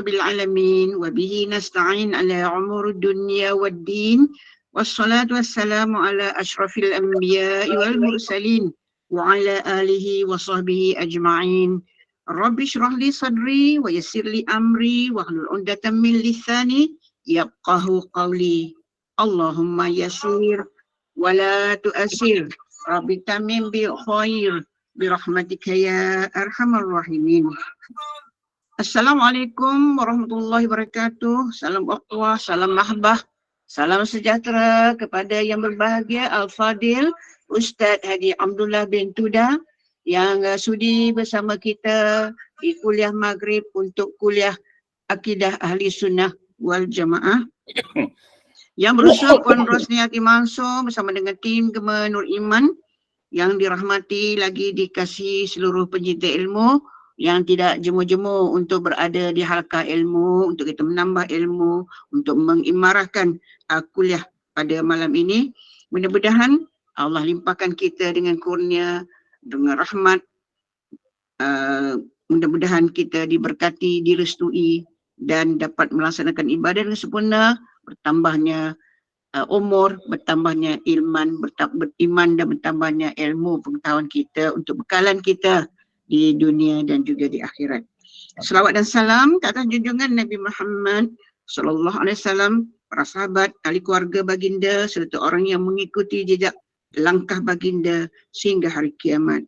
بالعالمين وبه نستعين على أمور الدنيا والدين والصلاة والسلام على أشرف الأنبياء والمرسلين وعلى آله وصحبه أجمعين. رب اشرح لي صدري ويسر لي أمري واحلل عقدة من لساني يفقه قولي. اللهم يسير ولا تؤسر رب تمم بالخير برحمتك يا أرحم الراحمين. Assalamualaikum warahmatullahi wabarakatuh. Salam ukhuwah, salam mahbah, salam sejahtera kepada yang berbahagia Al-Fadil Ustaz Haji Abdullah bin Tuda yang sudi bersama kita di kuliah Maghrib untuk kuliah Akidah Ahli Sunnah wal Jamaah. Yang berusaha Puan Rosniati Mansur bersama dengan tim Gema Nur Iman yang dirahmati lagi dikasihi seluruh pencinta ilmu yang tidak jemu-jemu untuk berada di halaqah ilmu, untuk kita menambah ilmu, untuk mengimarahkan kuliah pada malam ini. Mudah-mudahan Allah limpahkan kita dengan kurnia, dengan rahmat. Mudah-mudahan kita diberkati, direstui dan dapat melaksanakan ibadah dengan sempurna, bertambahnya umur, bertambahnya beriman dan bertambahnya ilmu pengetahuan kita untuk bekalan kita di dunia dan juga di akhirat. Selawat dan salam ke atas junjungan Nabi Muhammad sallallahu alaihi wasallam, para sahabat, ahli keluarga baginda serta orang yang mengikuti jejak langkah baginda sehingga hari kiamat.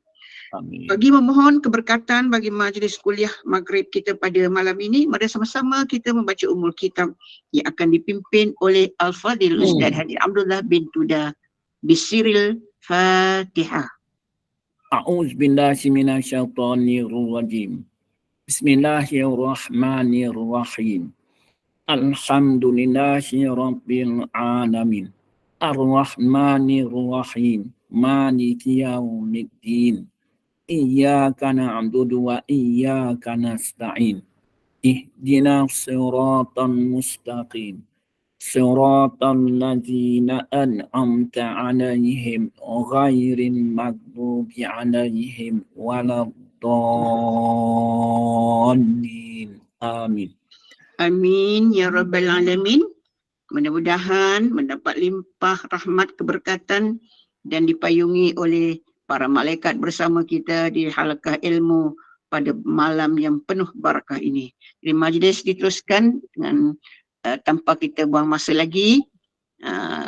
Amin. Bagi memohon keberkatan bagi majlis kuliah Maghrib kita pada malam ini, mari sama-sama kita membaca umul kitab yang akan dipimpin oleh Al-Fadil Ustaz Haji Abdullah bin Tuda bisiril Fatihah. A'udzu billahi minasyaitonir rajim. Bismillahirrahmanirrahim. Alhamdulillahi rabbil alamin. Ar-Rahmanir Rahim. Maliki yaumiddin. Iyyaka na'budu wa iyyaka nasta'in. Ihdinas siratal mustaqim. Siratal ladzina an'amta 'alaihim ghairil maghdubi 'alaihim waladdallin. Amin. Amin ya rabbal alamin. Mudah-mudahan mendapat limpah rahmat keberkatan dan dipayungi oleh para malaikat bersama kita di halaqah ilmu pada malam yang penuh barakah ini. Jadi majlis diteruskan dengan tanpa kita buang masa lagi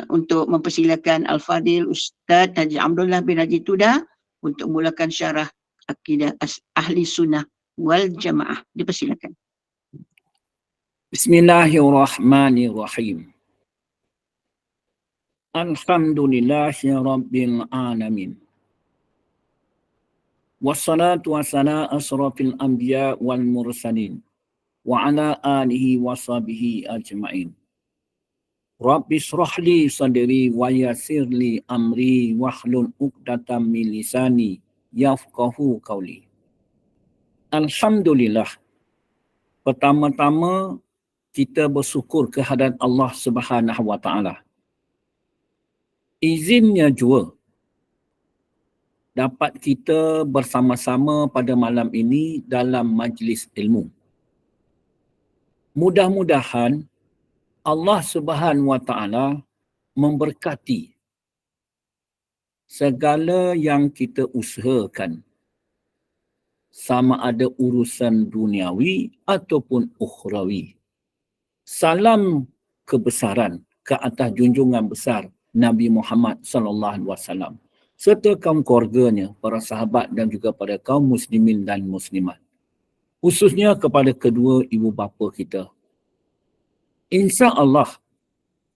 untuk mempersilakan Al-Fadil Ustaz Haji Abdullah bin Haji Tuda untuk mulakan syarah Akidah Ahli Sunnah wal Jamaah. Dipersilakan. Bismillahirrahmanirrahim. Alhamdulillahi rabbil alamin. Wassalatu wassalamu asrafil anbiya wal mursalin wa ala alihi wa sahbihi ajma'in. Rabbi shrah li sadri wa yassir li amri wahlul 'uqdatam min lisani yafqahu qawli. Alhamdulillah. Pertama-tama kita bersyukur kehadirat Allah Subhanahu wa taala. Izinnya jua dapat kita bersama-sama pada malam ini dalam majlis ilmu. Mudah-mudahan Allah Subhanahu wa taala memberkati segala yang kita usahakan, sama ada urusan duniawi ataupun ukhrawi. Salam kebesaran ke atas junjungan besar Nabi Muhammad sallallahu alaihi wasallam serta kaum keluarganya, para sahabat dan juga pada kaum muslimin dan muslimat. Khususnya kepada kedua ibu bapa kita. Insya-Allah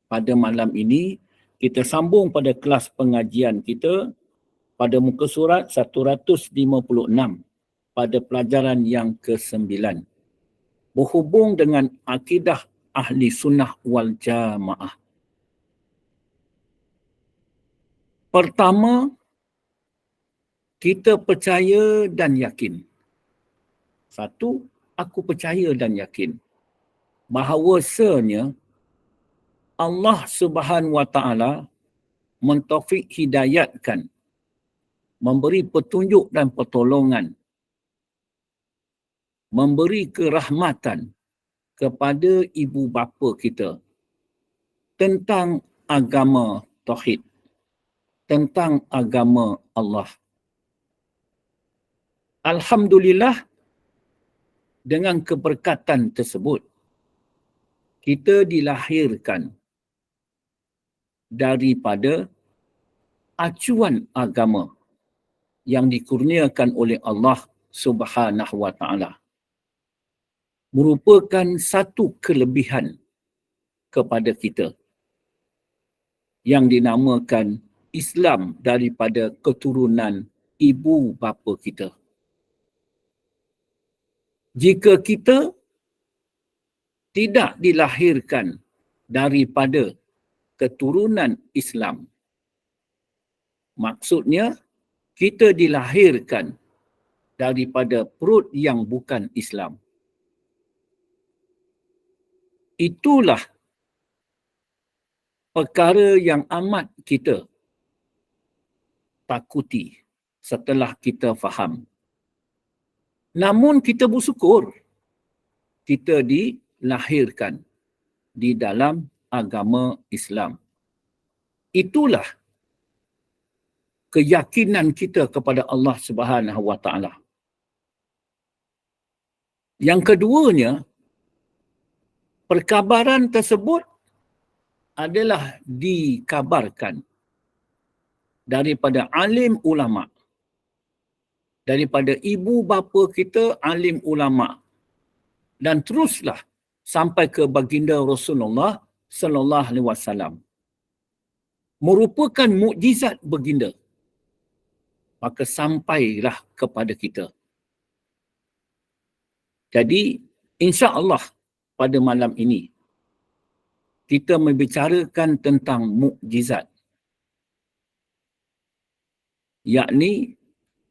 pada malam ini kita sambung pada kelas pengajian kita pada muka surat 156 pada pelajaran yang ke-9. Berhubung dengan akidah Ahli Sunnah wal Jamaah. Pertama, kita percaya dan yakin. Satu, aku percaya dan yakin bahawasanya Allah Subhanahu wa taala mentaufik hidayatkan, memberi petunjuk dan pertolongan, memberi kerahmatan kepada ibu bapa kita tentang agama tauhid, tentang agama Allah. Alhamdulillah, dengan keberkatan tersebut, kita dilahirkan daripada acuan agama yang dikurniakan oleh Allah Subhanahu wa taala. Merupakan satu kelebihan kepada kita yang dinamakan Islam daripada keturunan ibu bapa kita. Jika kita tidak dilahirkan daripada keturunan Islam, maksudnya kita dilahirkan daripada perut yang bukan Islam. Itulah perkara yang amat kita takuti setelah kita faham. Namun kita bersyukur kita dilahirkan di dalam agama Islam. Itulah keyakinan kita kepada Allah Subhanahu wa taala. Yang keduanya, perkabaran tersebut adalah dikabarkan daripada alim ulama, daripada ibu bapa kita alim ulama, dan teruslah sampai ke baginda Rasulullah sallallahu alaihi wasallam. Merupakan mukjizat baginda. Maka sampailah kepada kita. Jadi, insya-Allah pada malam ini kita membicarakan tentang mukjizat, yakni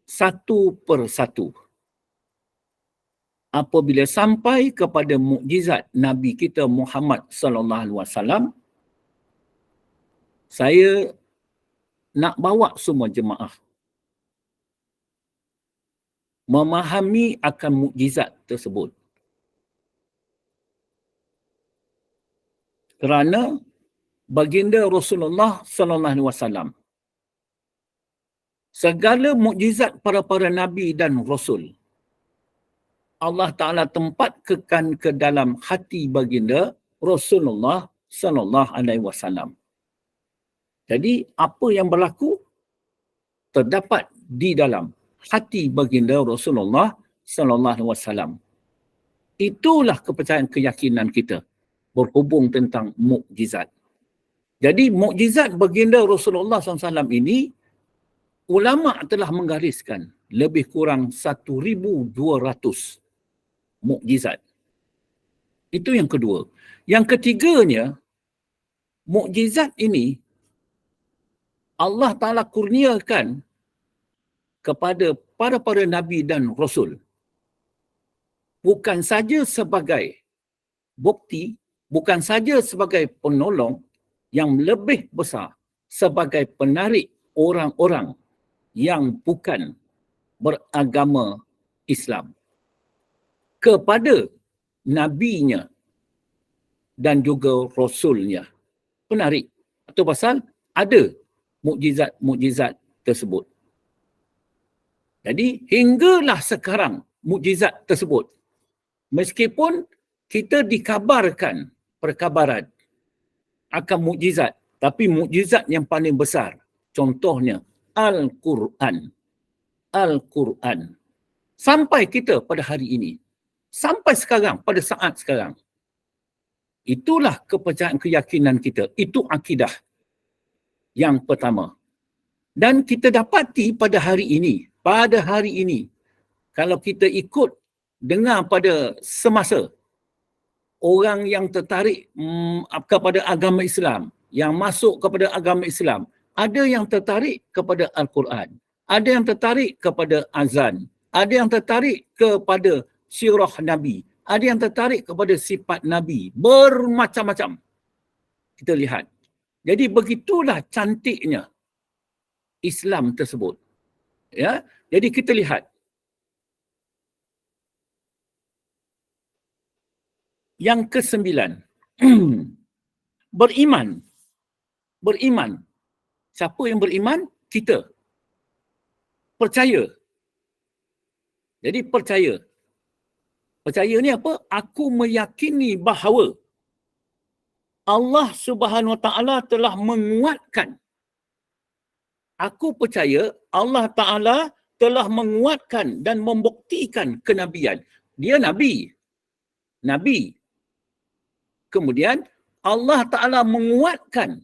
satu persatu. Apabila sampai kepada mukjizat Nabi kita Muhammad sallallahu alaihi wasallam, saya nak bawa semua jemaah memahami akan mukjizat tersebut. Kerana baginda Rasulullah sallallahu alaihi wasallam, segala mukjizat para nabi dan rasul Allah Taala tempatkan ke dalam hati baginda Rasulullah sallallahu alaihi wasallam. Jadi apa yang berlaku terdapat di dalam hati baginda Rasulullah sallallahu alaihi wasallam. Itulah kepercayaan keyakinan kita berhubung tentang mukjizat. Jadi mukjizat baginda Rasulullah SAW ini, ulama telah menggariskan lebih kurang 1,200 mukjizat. Itu yang kedua. Yang ketiganya, mukjizat ini Allah Ta'ala kurniakan kepada para nabi dan rasul. Bukan saja sebagai bukti, bukan saja sebagai penolong, yang lebih besar sebagai penarik orang-orang yang bukan beragama Islam kepada nabinya dan juga rasulnya. Penarik. Itu pasal ada mukjizat-mukjizat tersebut. Jadi hinggalah sekarang mukjizat tersebut, meskipun kita dikabarkan perkabaran akan mukjizat, tapi mukjizat yang paling besar, contohnya Al-Quran. Al-Quran. Sampai kita pada hari ini, sampai sekarang, pada saat sekarang, itulah kepercayaan keyakinan kita. Itu akidah yang pertama. Dan kita dapati pada hari ini, kalau kita ikut dengar pada semasa, orang yang tertarik kepada agama Islam, yang masuk kepada agama Islam, ada yang tertarik kepada Al-Quran, ada yang tertarik kepada azan, ada yang tertarik kepada sirah Nabi, ada yang tertarik kepada sifat Nabi, bermacam-macam. Kita lihat. Jadi begitulah cantiknya Islam tersebut. Ya, jadi kita lihat. Yang ke-9. Beriman. Beriman. Siapa yang beriman? Kita. Percaya. Jadi percaya. Percaya ni apa? Aku meyakini bahawa Allah Subhanahu Wa Taala telah menguatkan. Aku percaya Allah Taala telah menguatkan dan membuktikan kenabian. Dia Nabi. Nabi. Kemudian Allah Ta'ala menguatkan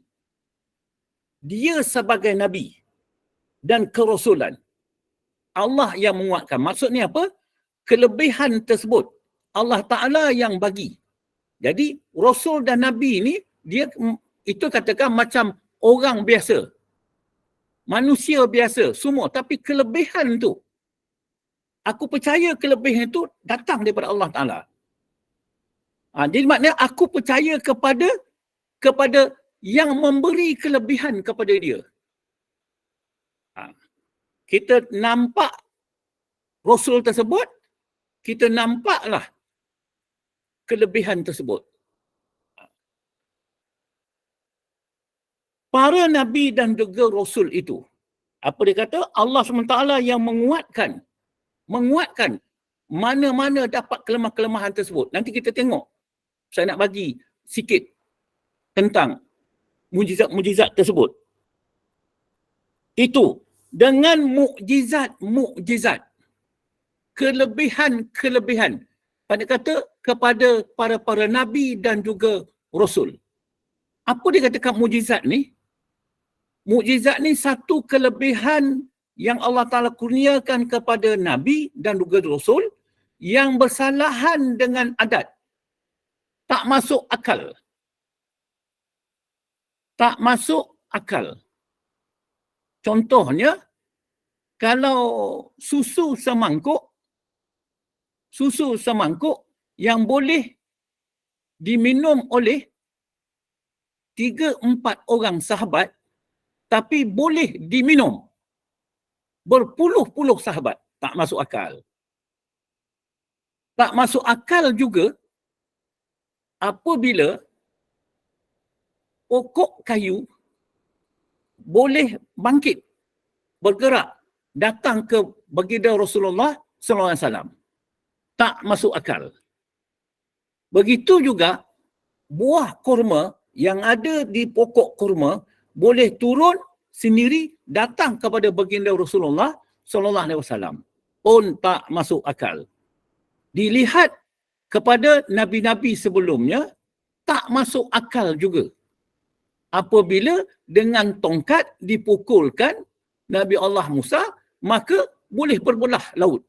dia sebagai Nabi dan kerasulan. Allah yang menguatkan. Maksudnya apa? Kelebihan tersebut Allah Ta'ala yang bagi. Jadi Rasul dan Nabi ni, dia itu katakan macam orang biasa. Manusia biasa, semua. Tapi kelebihan tu, aku percaya kelebihan itu datang daripada Allah Ta'ala. Jadi maknanya aku percaya kepada yang memberi kelebihan kepada dia. Kita nampak Rasul tersebut, kita nampaklah kelebihan tersebut. Para Nabi dan juga Rasul itu, apa dia kata? Allah SWT yang menguatkan mana-mana dapat kelemahan-kelemahan tersebut. Nanti kita tengok. Saya nak bagi sikit tentang mukjizat-mukjizat tersebut. Itu dengan mukjizat, kelebihan-kelebihan. Pada kata kepada para nabi dan juga rasul. Apa dia katakan mukjizat ni? Mukjizat ni satu kelebihan yang Allah Ta'ala kurniakan kepada nabi dan juga rasul yang bersalahan dengan adat. Tak masuk akal. Tak masuk akal. Contohnya, kalau susu semangkuk yang boleh diminum oleh 3-4 orang sahabat, tapi boleh diminum berpuluh-puluh sahabat. Tak masuk akal. Tak masuk akal juga apabila pokok kayu boleh bangkit, bergerak, datang ke baginda Rasulullah SAW. Tak masuk akal. Begitu juga buah kurma yang ada di pokok kurma boleh turun sendiri datang kepada baginda Rasulullah SAW. Pun tak masuk akal. Dilihat kepada nabi-nabi sebelumnya, tak masuk akal juga. Apabila dengan tongkat dipukulkan Nabi Allah Musa, maka boleh berbelah laut.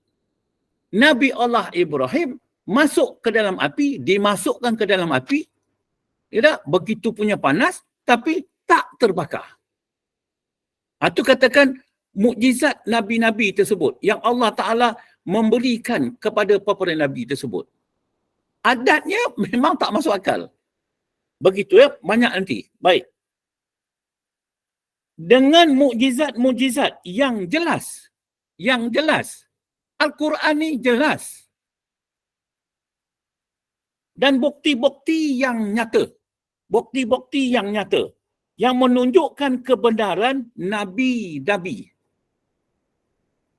Nabi Allah Ibrahim masuk ke dalam api, dimasukkan ke dalam api, tidak begitu punya panas, tapi tak terbakar. Itu katakan mukjizat nabi-nabi tersebut yang Allah Ta'ala memberikan kepada para nabi tersebut. Adatnya memang tak masuk akal. Begitu ya, banyak nanti. Baik. Dengan mukjizat-mukjizat yang jelas, Al-Quran ni jelas. Dan bukti-bukti yang nyata. Yang menunjukkan kebenaran nabi-nabi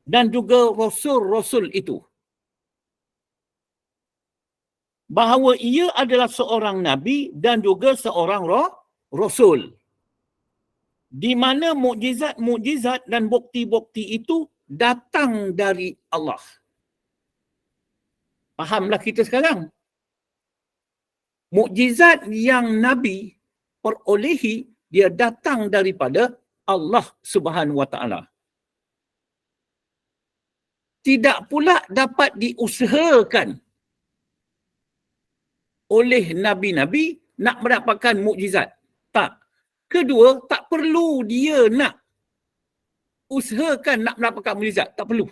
dan juga rasul-rasul itu. Bahawa ia adalah seorang nabi dan juga seorang rasul. Di mana mukjizat-mukjizat dan bukti-bukti itu datang dari Allah. Fahamlah kita sekarang. Mukjizat yang Nabi perolehi, dia datang daripada Allah Subhanahu Wa Taala. Tidak pula dapat diusahakan oleh nabi-nabi nak mendapatkan mukjizat. Tak. Kedua, tak perlu dia nak usahakan nak mendapatkan mukjizat. Tak perlu.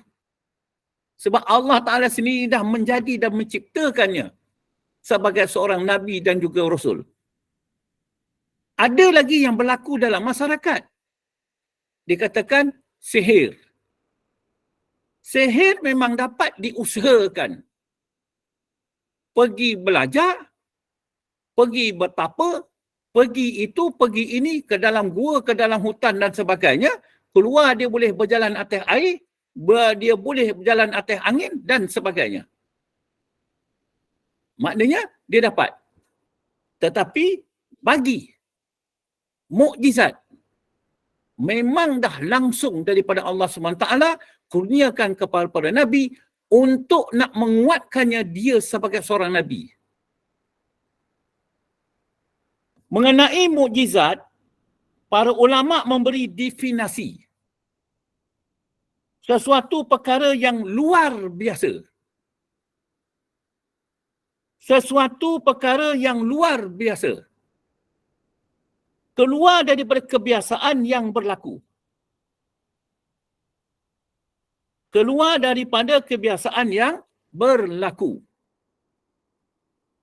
Sebab Allah Ta'ala sendiri dah menjadi dan menciptakannya sebagai seorang nabi dan juga rasul. Ada lagi yang berlaku dalam masyarakat. Dikatakan sihir. Sihir memang dapat diusahakan. Pergi belajar, pergi bertapa, pergi ini ke dalam gua, ke dalam hutan dan sebagainya, keluar dia boleh berjalan atas air, dia boleh berjalan atas angin dan sebagainya. Maknanya dia dapat. Tetapi bagi mukjizat memang dah langsung daripada Allah SWT kurniakan kepada para Nabi untuk nak menguatkannya dia sebagai seorang Nabi. Mengenai mukjizat, para ulama memberi definisi. Sesuatu perkara yang luar biasa. Sesuatu perkara yang luar biasa. Keluar daripada kebiasaan yang berlaku. Keluar daripada kebiasaan yang berlaku.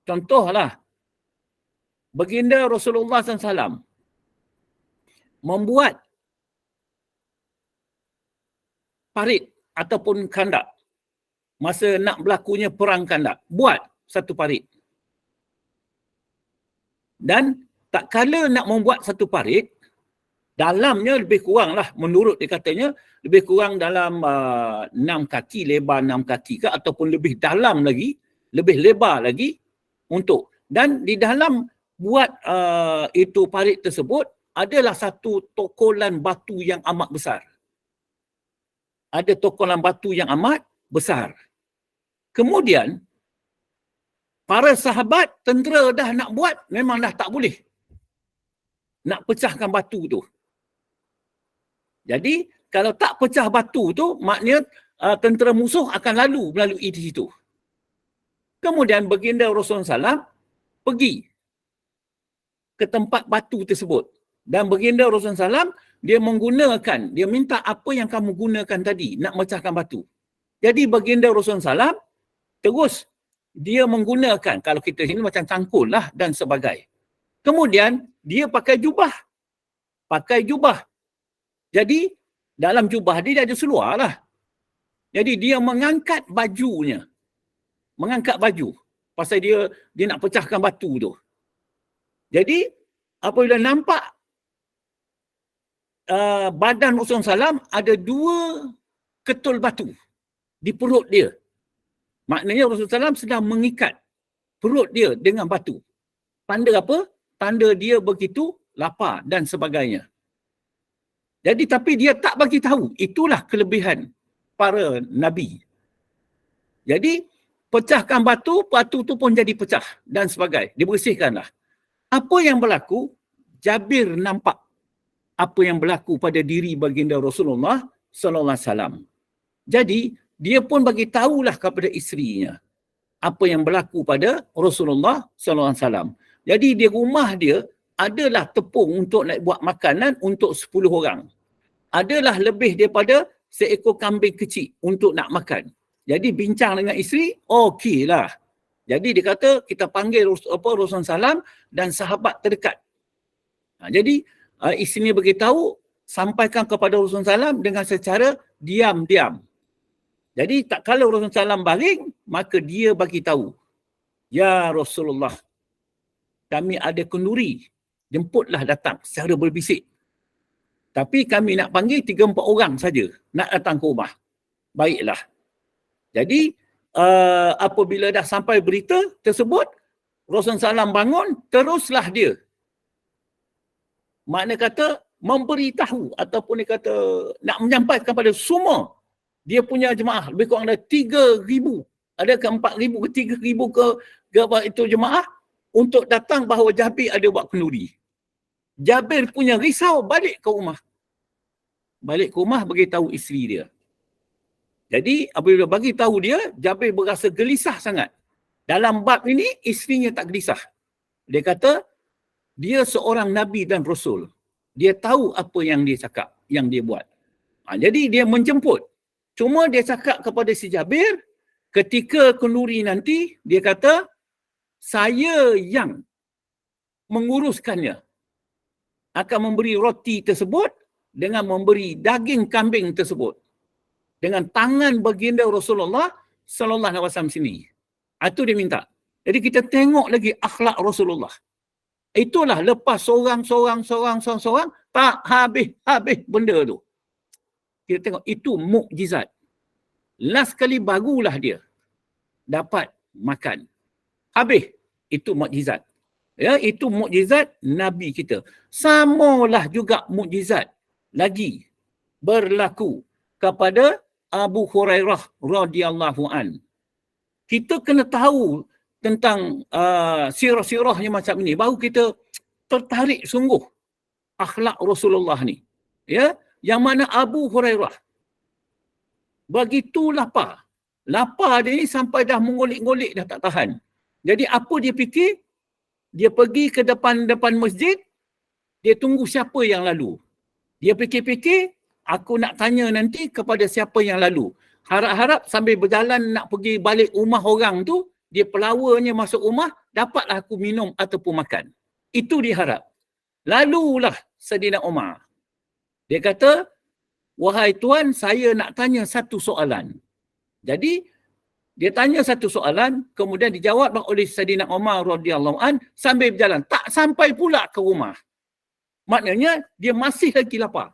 Contohlah, baginda Rasulullah SAW membuat parit ataupun kandak masa nak berlakunya perang kandak. Buat satu parit. Dan tak kala nak membuat satu parit, dalamnya lebih kurang lah, menurut dia katanya, lebih kurang dalam 6 kaki, lebar 6 kaki ke, ataupun lebih dalam lagi, lebih lebar lagi untuk. Dan di dalam buat itu parit tersebut, adalah satu tokolan batu yang amat besar. Ada tokolan batu yang amat besar. Kemudian, para sahabat tentera dah nak buat, memang dah tak boleh nak pecahkan batu tu. Jadi, kalau tak pecah batu tu, maknanya tentera musuh akan melalui di situ. Kemudian baginda Rasulullah SAW pergi ke tempat batu tersebut. Dan baginda Rasulullah SAW, dia minta apa yang kamu gunakan tadi, nak mecahkan batu. Jadi baginda Rasulullah SAW, terus dia menggunakan, kalau kita sini macam cangkul lah dan sebagainya. Kemudian, dia pakai jubah. Jadi, dalam jubah dia ada seluar lah. Jadi, dia mengangkat bajunya. Mengangkat baju. Pasal dia nak pecahkan batu tu. Jadi, apabila nampak badan Rasulullah SAW ada 2 ketul batu di perut dia. Maknanya Rasulullah SAW sedang mengikat perut dia dengan batu. Tanda apa? Tanda dia begitu lapar dan sebagainya. Jadi tapi dia tak bagi tahu. Itulah kelebihan para Nabi. Jadi pecahkan batu tu pun jadi pecah dan sebagainya. Dibersihkanlah. Apa yang berlaku? Jabir nampak apa yang berlaku pada diri baginda Rasulullah sallallahu alaihi wasallam. Jadi dia pun bagi tahulah kepada isterinya apa yang berlaku pada Rasulullah sallallahu alaihi wasallam. Jadi di rumah dia adalah tepung untuk nak buat makanan untuk 10 orang. Adalah lebih daripada seekor kambing kecil untuk nak makan. Jadi bincang dengan isteri, okeylah. Jadi dia kata kita panggil Rasulullah SAW dan sahabat terdekat. Jadi isteri beritahu, sampaikan kepada Rasulullah SAW dengan secara diam-diam. Jadi tak kala Rasulullah SAW baring, maka dia bagi tahu, ya Rasulullah, kami ada kenduri, jemputlah datang secara berbisik. Tapi kami nak panggil 3-4 orang saja nak datang ke rumah. Baiklah. Jadi apabila dah sampai berita tersebut, Rasulullah SAW bangun, teruslah dia. Makna kata memberitahu ataupun dia kata nak menyampaikan kepada semua dia punya jemaah, lebih kurang ada 3,000, ada ke 4,000 ke 3,000 ke itu jemaah untuk datang bahawa Jabir ada buat kenduri. Jabir punya risau, balik ke rumah. Balik ke rumah beritahu isteri dia. Jadi apabila bagi tahu dia, Jabir berasa gelisah sangat. Dalam bab ini isterinya tak gelisah. Dia kata dia seorang Nabi dan Rasul. Dia tahu apa yang dia cakap, yang dia buat. Jadi dia menjemput. Cuma dia cakap kepada si Jabir, ketika kenduri nanti, dia kata, saya yang menguruskannya. Akan memberi roti tersebut dengan memberi daging kambing tersebut. Dengan tangan baginda Rasulullah sallallahu alaihi wasallam sini. Itu dia minta. Jadi kita tengok lagi akhlak Rasulullah. Itulah lepas seorang, tak habis benda tu. Kita tengok itu mukjizat. Last kali barulah dia dapat makan. Habis. Itu mukjizat. Ya, itu mukjizat Nabi kita. Samalah juga mukjizat lagi berlaku kepada Abu Hurairah radhiyallahu an. Kita kena tahu tentang sirah-sirahnya macam ini, baru kita tertarik sungguh akhlak Rasulullah ni. Ya, yang mana Abu Hurairah begitu lapar. Lapar dia ni sampai dah mengolik-ngolik dah tak tahan. Jadi apa dia fikir? Dia pergi ke depan masjid, dia tunggu siapa yang lalu. Dia fikir-fikir, aku nak tanya nanti kepada siapa yang lalu. Harap-harap sambil berjalan nak pergi balik rumah orang tu, dia pelawanya masuk rumah, dapatlah aku minum ataupun makan. Itu diharap. Lalulah Saidina Umar. Dia kata, wahai Tuan, saya nak tanya satu soalan. Jadi, dia tanya satu soalan, kemudian dijawab oleh Saidina Umar radhiyallahu an sambil berjalan. Tak sampai pula ke rumah. Maknanya, dia masih lagi lapar.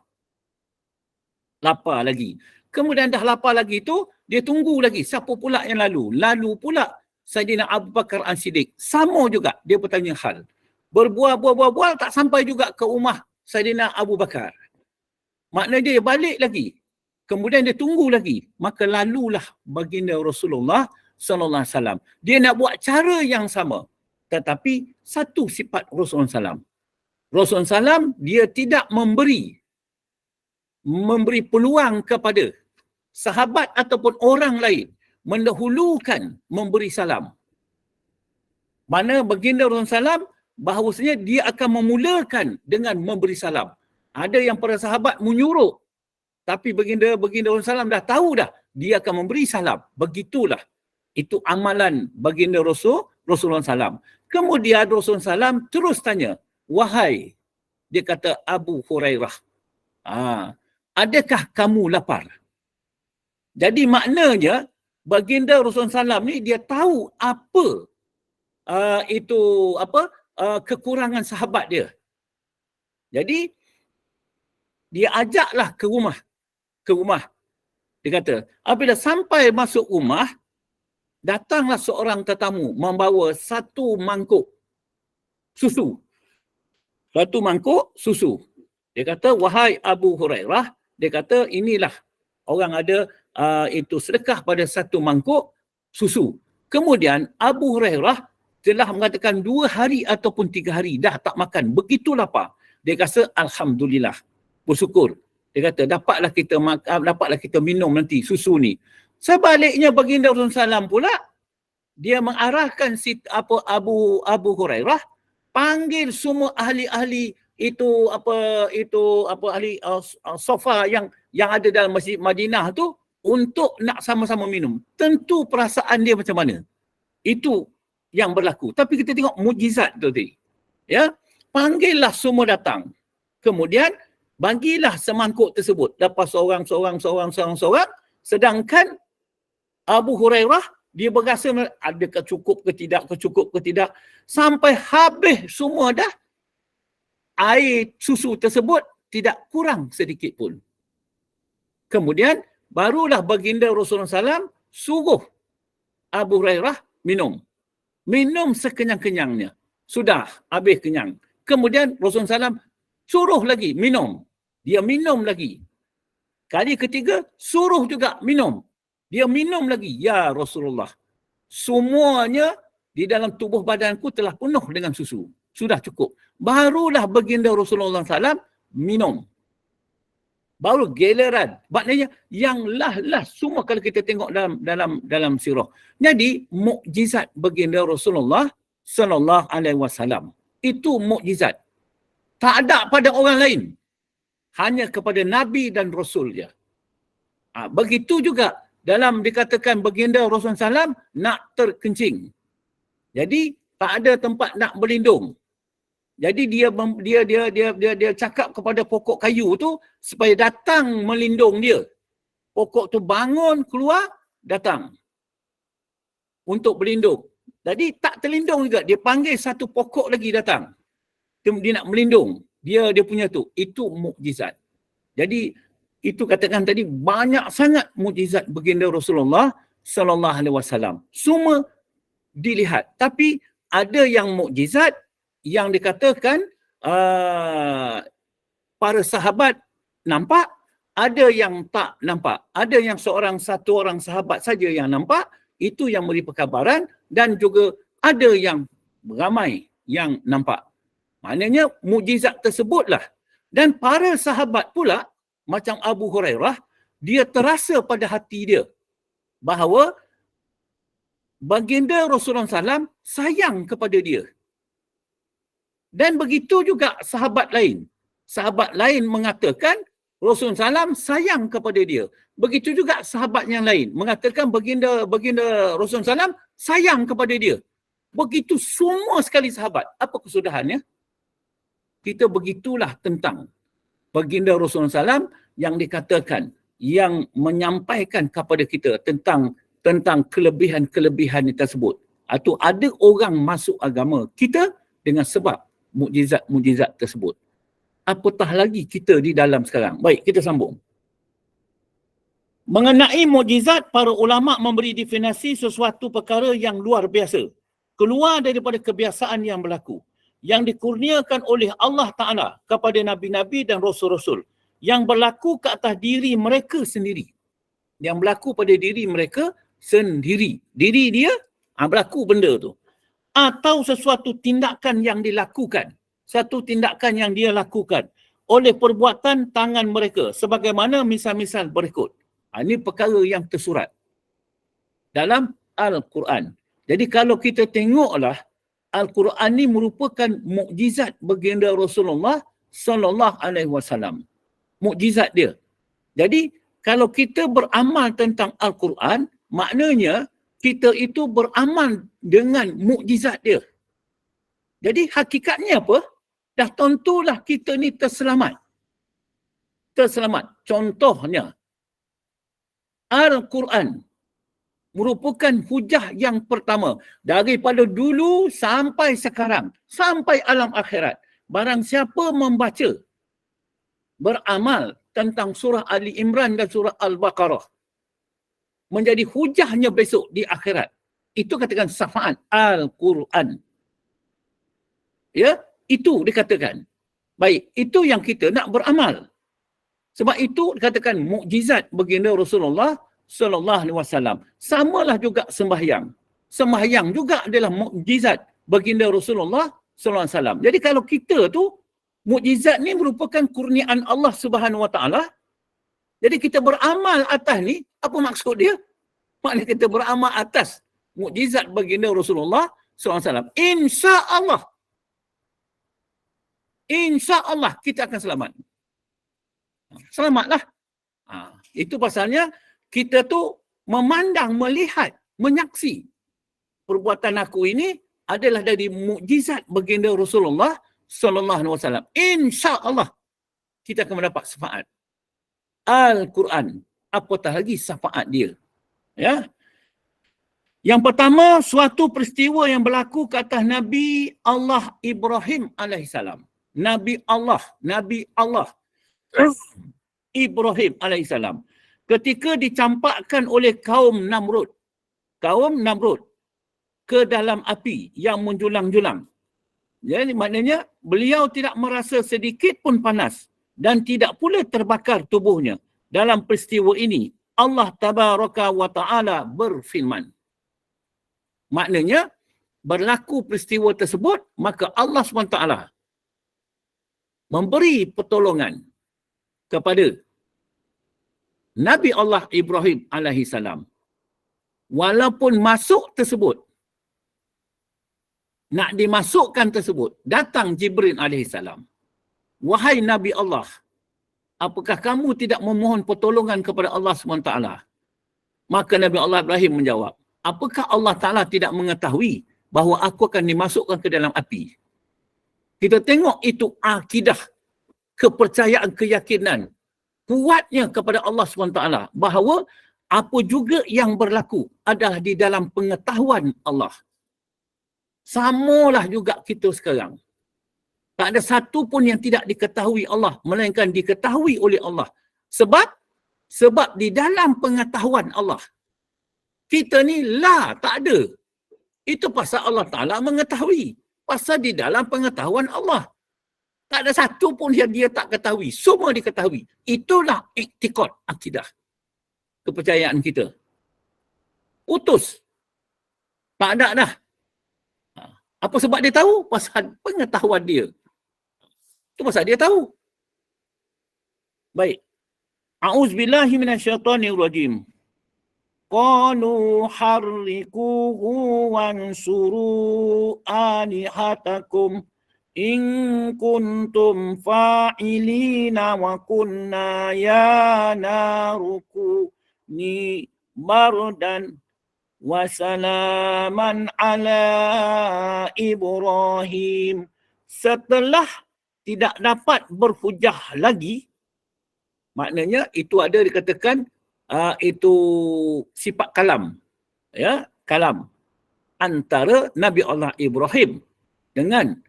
Lapar lagi. Kemudian dah lapar lagi tu, dia tunggu lagi. Siapa pula yang lalu? Lalu pula Saidina Abu Bakar As-Siddiq. Sama juga, dia bertanya hal. Berbual, tak sampai juga ke rumah Saidina Abu Bakar. Maknanya dia balik lagi. Kemudian dia tunggu lagi. Maka lalulah baginda Rasulullah sallallahu alaihi wasallam. Dia nak buat cara yang sama. Tetapi satu sifat Rasulullah sallam. Rasulullah sallam dia tidak memberi peluang kepada sahabat ataupun orang lain mendahulukan memberi salam. Mana baginda Rasulullah sallam bahawasanya dia akan memulakan dengan memberi salam. Ada yang para sahabat menyuruh, tapi baginda Rasulullah SAW dah tahu dah, dia akan memberi salam. Begitulah. Itu amalan baginda Rasulullah SAW. Kemudian Rasulullah SAW terus tanya, wahai, dia kata Abu Hurairah, adakah kamu lapar? Jadi maknanya, baginda Rasulullah SAW ni dia tahu apa kekurangan sahabat dia. Jadi, dia ajaklah ke rumah. Dia kata, apabila sampai masuk rumah, datanglah seorang tetamu membawa satu mangkuk susu. Dia kata, wahai Abu Hurairah, dia kata, inilah orang ada sedekah pada satu mangkuk susu. Kemudian Abu Hurairah telah mengatakan 2 hari ataupun 3 hari dah tak makan. Begitu lapar. Dia kata, alhamdulillah. Bersyukur. Dia kata, dapatlah kita minum nanti susu ni. Sebaliknya baginda Rasulullah SAW pula, dia mengarahkan Abu Hurairah, panggil semua ahli-ahli ahli sofa yang ada dalam Masjid Madinah tu untuk nak sama-sama minum. Tentu perasaan dia macam mana. Itu yang berlaku. Tapi kita tengok mukjizat tu tadi. Ya, panggillah semua datang. Kemudian bagilah semangkuk tersebut. Lepas seorang. Sedangkan Abu Hurairah, dia berasa adakah cukup ke tidak. Sampai habis semua dah, air susu tersebut tidak kurang sedikit pun. Kemudian, barulah baginda Rasulullah SAW suruh Abu Hurairah minum. Minum sekenyang-kenyangnya. Sudah habis kenyang. Kemudian Rasulullah SAW suruh lagi minum. Dia minum lagi. Kali ketiga, suruh juga minum. Dia minum lagi. Ya Rasulullah, semuanya di dalam tubuh badanku telah penuh dengan susu. Sudah cukup. Barulah baginda Rasulullah SAW minum. Baru giliran. Maknanya yang lah semua kalau kita tengok dalam sirah. Jadi mukjizat baginda Rasulullah sallallahu alaihi wasallam. Itu mukjizat. Tak ada pada orang lain. Hanya kepada Nabi dan Rasul dia. Begitu juga dalam dikatakan baginda Rasulullah SAW nak terkencing. Jadi tak ada tempat nak berlindung. Jadi dia cakap kepada pokok kayu tu supaya datang melindung dia. Pokok tu bangun keluar, datang untuk berlindung. Jadi tak terlindung juga. Dia panggil satu pokok lagi datang. Dia nak melindung. Dia punya tu. Itu mukjizat. Jadi itu katakan tadi banyak sangat mukjizat baginda Rasulullah sallallahu alaihi wasallam. Semua dilihat. Tapi ada yang mukjizat yang dikatakan para sahabat nampak, ada yang tak nampak. Ada yang satu orang sahabat saja yang nampak, itu yang beri perkabaran, dan juga ada yang ramai yang nampak. Maknanya mukjizat tersebutlah. Dan para sahabat pula, macam Abu Hurairah, dia terasa pada hati dia bahawa baginda Rasulullah SAW sayang kepada dia. Dan begitu juga sahabat lain. Sahabat lain mengatakan Rasulullah SAW sayang kepada dia. Begitu juga sahabat yang lain mengatakan baginda Rasulullah SAW sayang kepada dia. Begitu semua sekali sahabat. Apa kesudahannya? Kita begitulah tentang baginda Rasulullah SAW yang dikatakan, yang menyampaikan kepada kita tentang kelebihan-kelebihan tersebut. Atau ada orang masuk agama kita dengan sebab mukjizat-mukjizat tersebut. Apatah lagi kita di dalam sekarang. Baik, kita sambung. Mengenai mukjizat, para ulama memberi definisi sesuatu perkara yang luar biasa, keluar daripada kebiasaan yang berlaku, yang dikurniakan oleh Allah Ta'ala kepada Nabi-Nabi dan Rasul-Rasul, yang berlaku ke atas diri mereka sendiri. Yang berlaku pada diri mereka sendiri. Diri dia berlaku benda tu. Atau sesuatu tindakan yang dilakukan. Satu tindakan yang dia lakukan oleh perbuatan tangan mereka. Sebagaimana misal-misal berikut. Ini perkara yang tersurat dalam Al-Quran. Jadi kalau kita tengoklah, Al-Quran ni merupakan mukjizat baginda Rasulullah sallallahu alaihi wasallam. Mukjizat dia. Jadi kalau kita beramal tentang Al-Quran, maknanya kita itu beramal dengan mukjizat dia. Jadi hakikatnya apa? Dah tentulah kita ni terselamat. Terselamat. Contohnya, Al-Quran merupakan hujah yang pertama daripada dulu sampai sekarang, sampai alam akhirat. Barang siapa membaca, beramal tentang surah Ali Imran dan surah Al-Baqarah, menjadi hujahnya besok di akhirat. Itu katakan syafaat Al-Quran. Ya, itu dikatakan. Baik, itu yang kita nak beramal. Sebab itu dikatakan mukjizat baginda Rasulullah sallallahu alaihi wasallam. Samalah juga sembahyang. Sembahyang juga adalah mukjizat baginda Rasulullah sallallahu alaihi wasallam. Jadi kalau kita tu, mukjizat ni merupakan kurniaan Allah Subhanahu wa taala. Jadi kita beramal atas ni, apa maksud dia? Maknanya kita beramal atas mukjizat baginda Rasulullah sallallahu alaihi wasallam. Insya-Allah. Insya-Allah kita akan selamat. Selamatlah. Itu pasalnya kita tu memandang, melihat, menyaksi perbuatan aku ini adalah dari mukjizat baginda Rasulullah sallallahu alaihi wasallam. Insya-Allah kita akan mendapat syafaat. Al-Quran, apatah lagi syafaat dia. Ya. Yang pertama, suatu peristiwa yang berlaku ke atas Nabi Allah Ibrahim alaihissalam. Nabi Allah Ibrahim alaihissalam. Ketika dicampakkan oleh kaum Namrud ke dalam api yang menjulang-julang. Jadi maknanya beliau tidak merasa sedikit pun panas dan tidak pula terbakar tubuhnya. Dalam peristiwa ini, Allah Tabaraka wa Ta'ala berfirman. Maknanya, berlaku peristiwa tersebut, maka Allah SWT memberi pertolongan kepada Nabi Allah Ibrahim alaihissalam. Walaupun masuk tersebut, nak dimasukkan tersebut, datang Jibril alaihissalam. Wahai Nabi Allah, apakah kamu tidak memohon pertolongan kepada Allah SWT? Maka Nabi Allah Ibrahim menjawab, apakah Allah Ta'ala tidak mengetahui bahawa aku akan dimasukkan ke dalam api? Kita tengok itu akidah, kepercayaan, keyakinan kuatnya kepada Allah SWT bahawa apa juga yang berlaku adalah di dalam pengetahuan Allah. Samalah juga kita sekarang. Tak ada satu pun yang tidak diketahui Allah, melainkan diketahui oleh Allah. Sebab di dalam pengetahuan Allah, kita ni tak ada. Itu pasal Allah Ta'ala mengetahui. Pasal di dalam pengetahuan Allah. Tak ada satu pun yang dia tak ketahui. Semua diketahui. Itulah iktikad akidah. Kepercayaan kita. Putus. Tak ada dah. Apa sebab dia tahu? Pasal pengetahuan dia. Itu pasal dia tahu. Baik. A'udzubillahi minasyaitonirrajim. Qalu harrikuhu wansuru alihatakum in kuntum fa'ilina wa kunna ya naruku ni bardan wa salaman ala Ibrahim. Setelah tidak dapat berhujah lagi, maknanya itu ada dikatakan itu sifat kalam, ya, kalam antara Nabi Allah Ibrahim dengan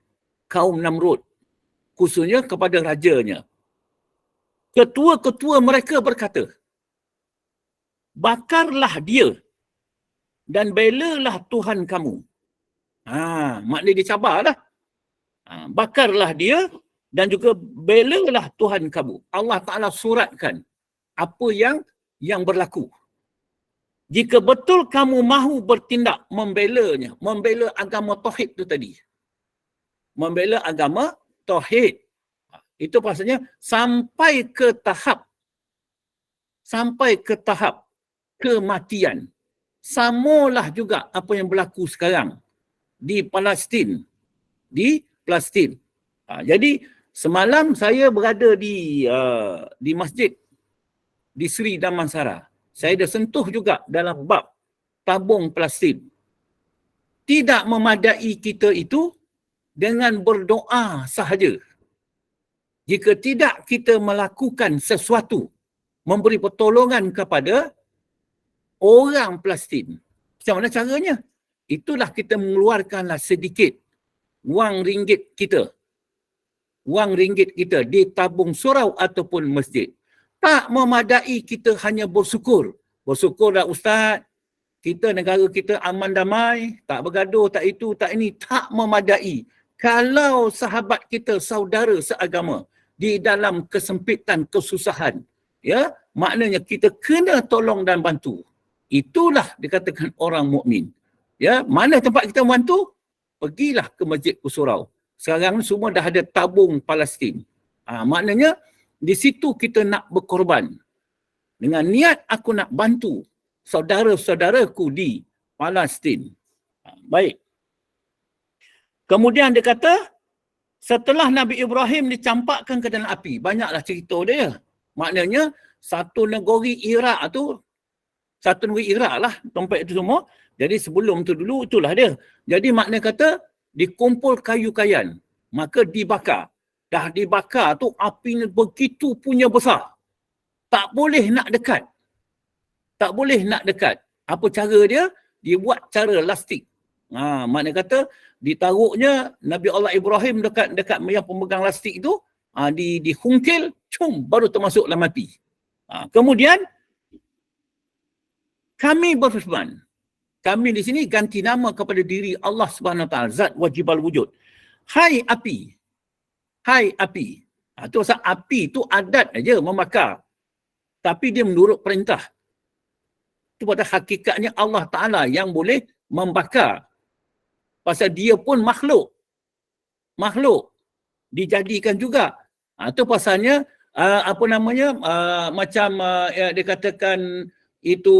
kaum Namrud, khususnya kepada rajanya. Ketua-ketua mereka berkata, bakarlah dia dan belalah Tuhan kamu. Maknanya dia cabarlah. Bakarlah dia dan juga belalah Tuhan kamu. Allah Ta'ala suratkan apa yang berlaku. Jika betul kamu mahu bertindak membelanya, membela agama tauhid itu tadi. Membela agama tauhid. Itu maksudnya sampai ke tahap kematian. Samalah juga apa yang berlaku sekarang di Palestin. Jadi semalam saya berada di masjid di Sri Damansara. Saya dah sentuh juga dalam bab tabung Palestin. Tidak memadai kita itu dengan berdoa sahaja. Jika tidak kita melakukan sesuatu, memberi pertolongan kepada orang Palestin. Macam mana caranya? Itulah kita mengeluarkanlah sedikit wang ringgit kita. Wang ringgit kita di tabung surau ataupun masjid. Tak memadai kita hanya bersyukur. Bersyukurlah Ustaz, kita negara kita aman damai, tak bergaduh, tak itu, tak ini. Tak memadai. Kalau sahabat kita, saudara seagama di dalam kesempitan, kesusahan, ya, maknanya kita kena tolong dan bantu. Itulah dikatakan orang mukmin. Ya, mana tempat kita membantu? Pergilah ke Masjid Surau. Sekarang semua dah ada tabung Palestin. Maknanya di situ kita nak berkorban. Dengan niat aku nak bantu saudara-saudaraku di Palestin. Baik. Kemudian dia kata, setelah Nabi Ibrahim dicampakkan ke dalam api, banyaklah cerita dia. Maknanya satu negeri Iraq lah tempat itu semua. Jadi sebelum tu dulu itulah dia. Jadi makna kata dikumpul kayu kayan, maka dibakar. Dah dibakar tu api ni begitu punya besar. Tak boleh nak dekat. Tak boleh nak dekat. Apa cara dia? Dia buat cara lastik. Makna kata ditaruhnya Nabi Allah Ibrahim dekat yang pemegang lastik itu, dihungkil, baru termasuk dalam api. Kemudian kami berfirman. Kami di sini ganti nama kepada diri Allah Subhanahu Wa Taala, Zat Wajibal Wujud. Hai api. Hai api. Itu pasal api tu adat aja membakar. Tapi dia menurut perintah. Itu pada hakikatnya Allah Ta'ala yang boleh membakar. Pasal dia pun makhluk. Makhluk. Dijadikan juga. Itu pasalnya, macam dia katakan itu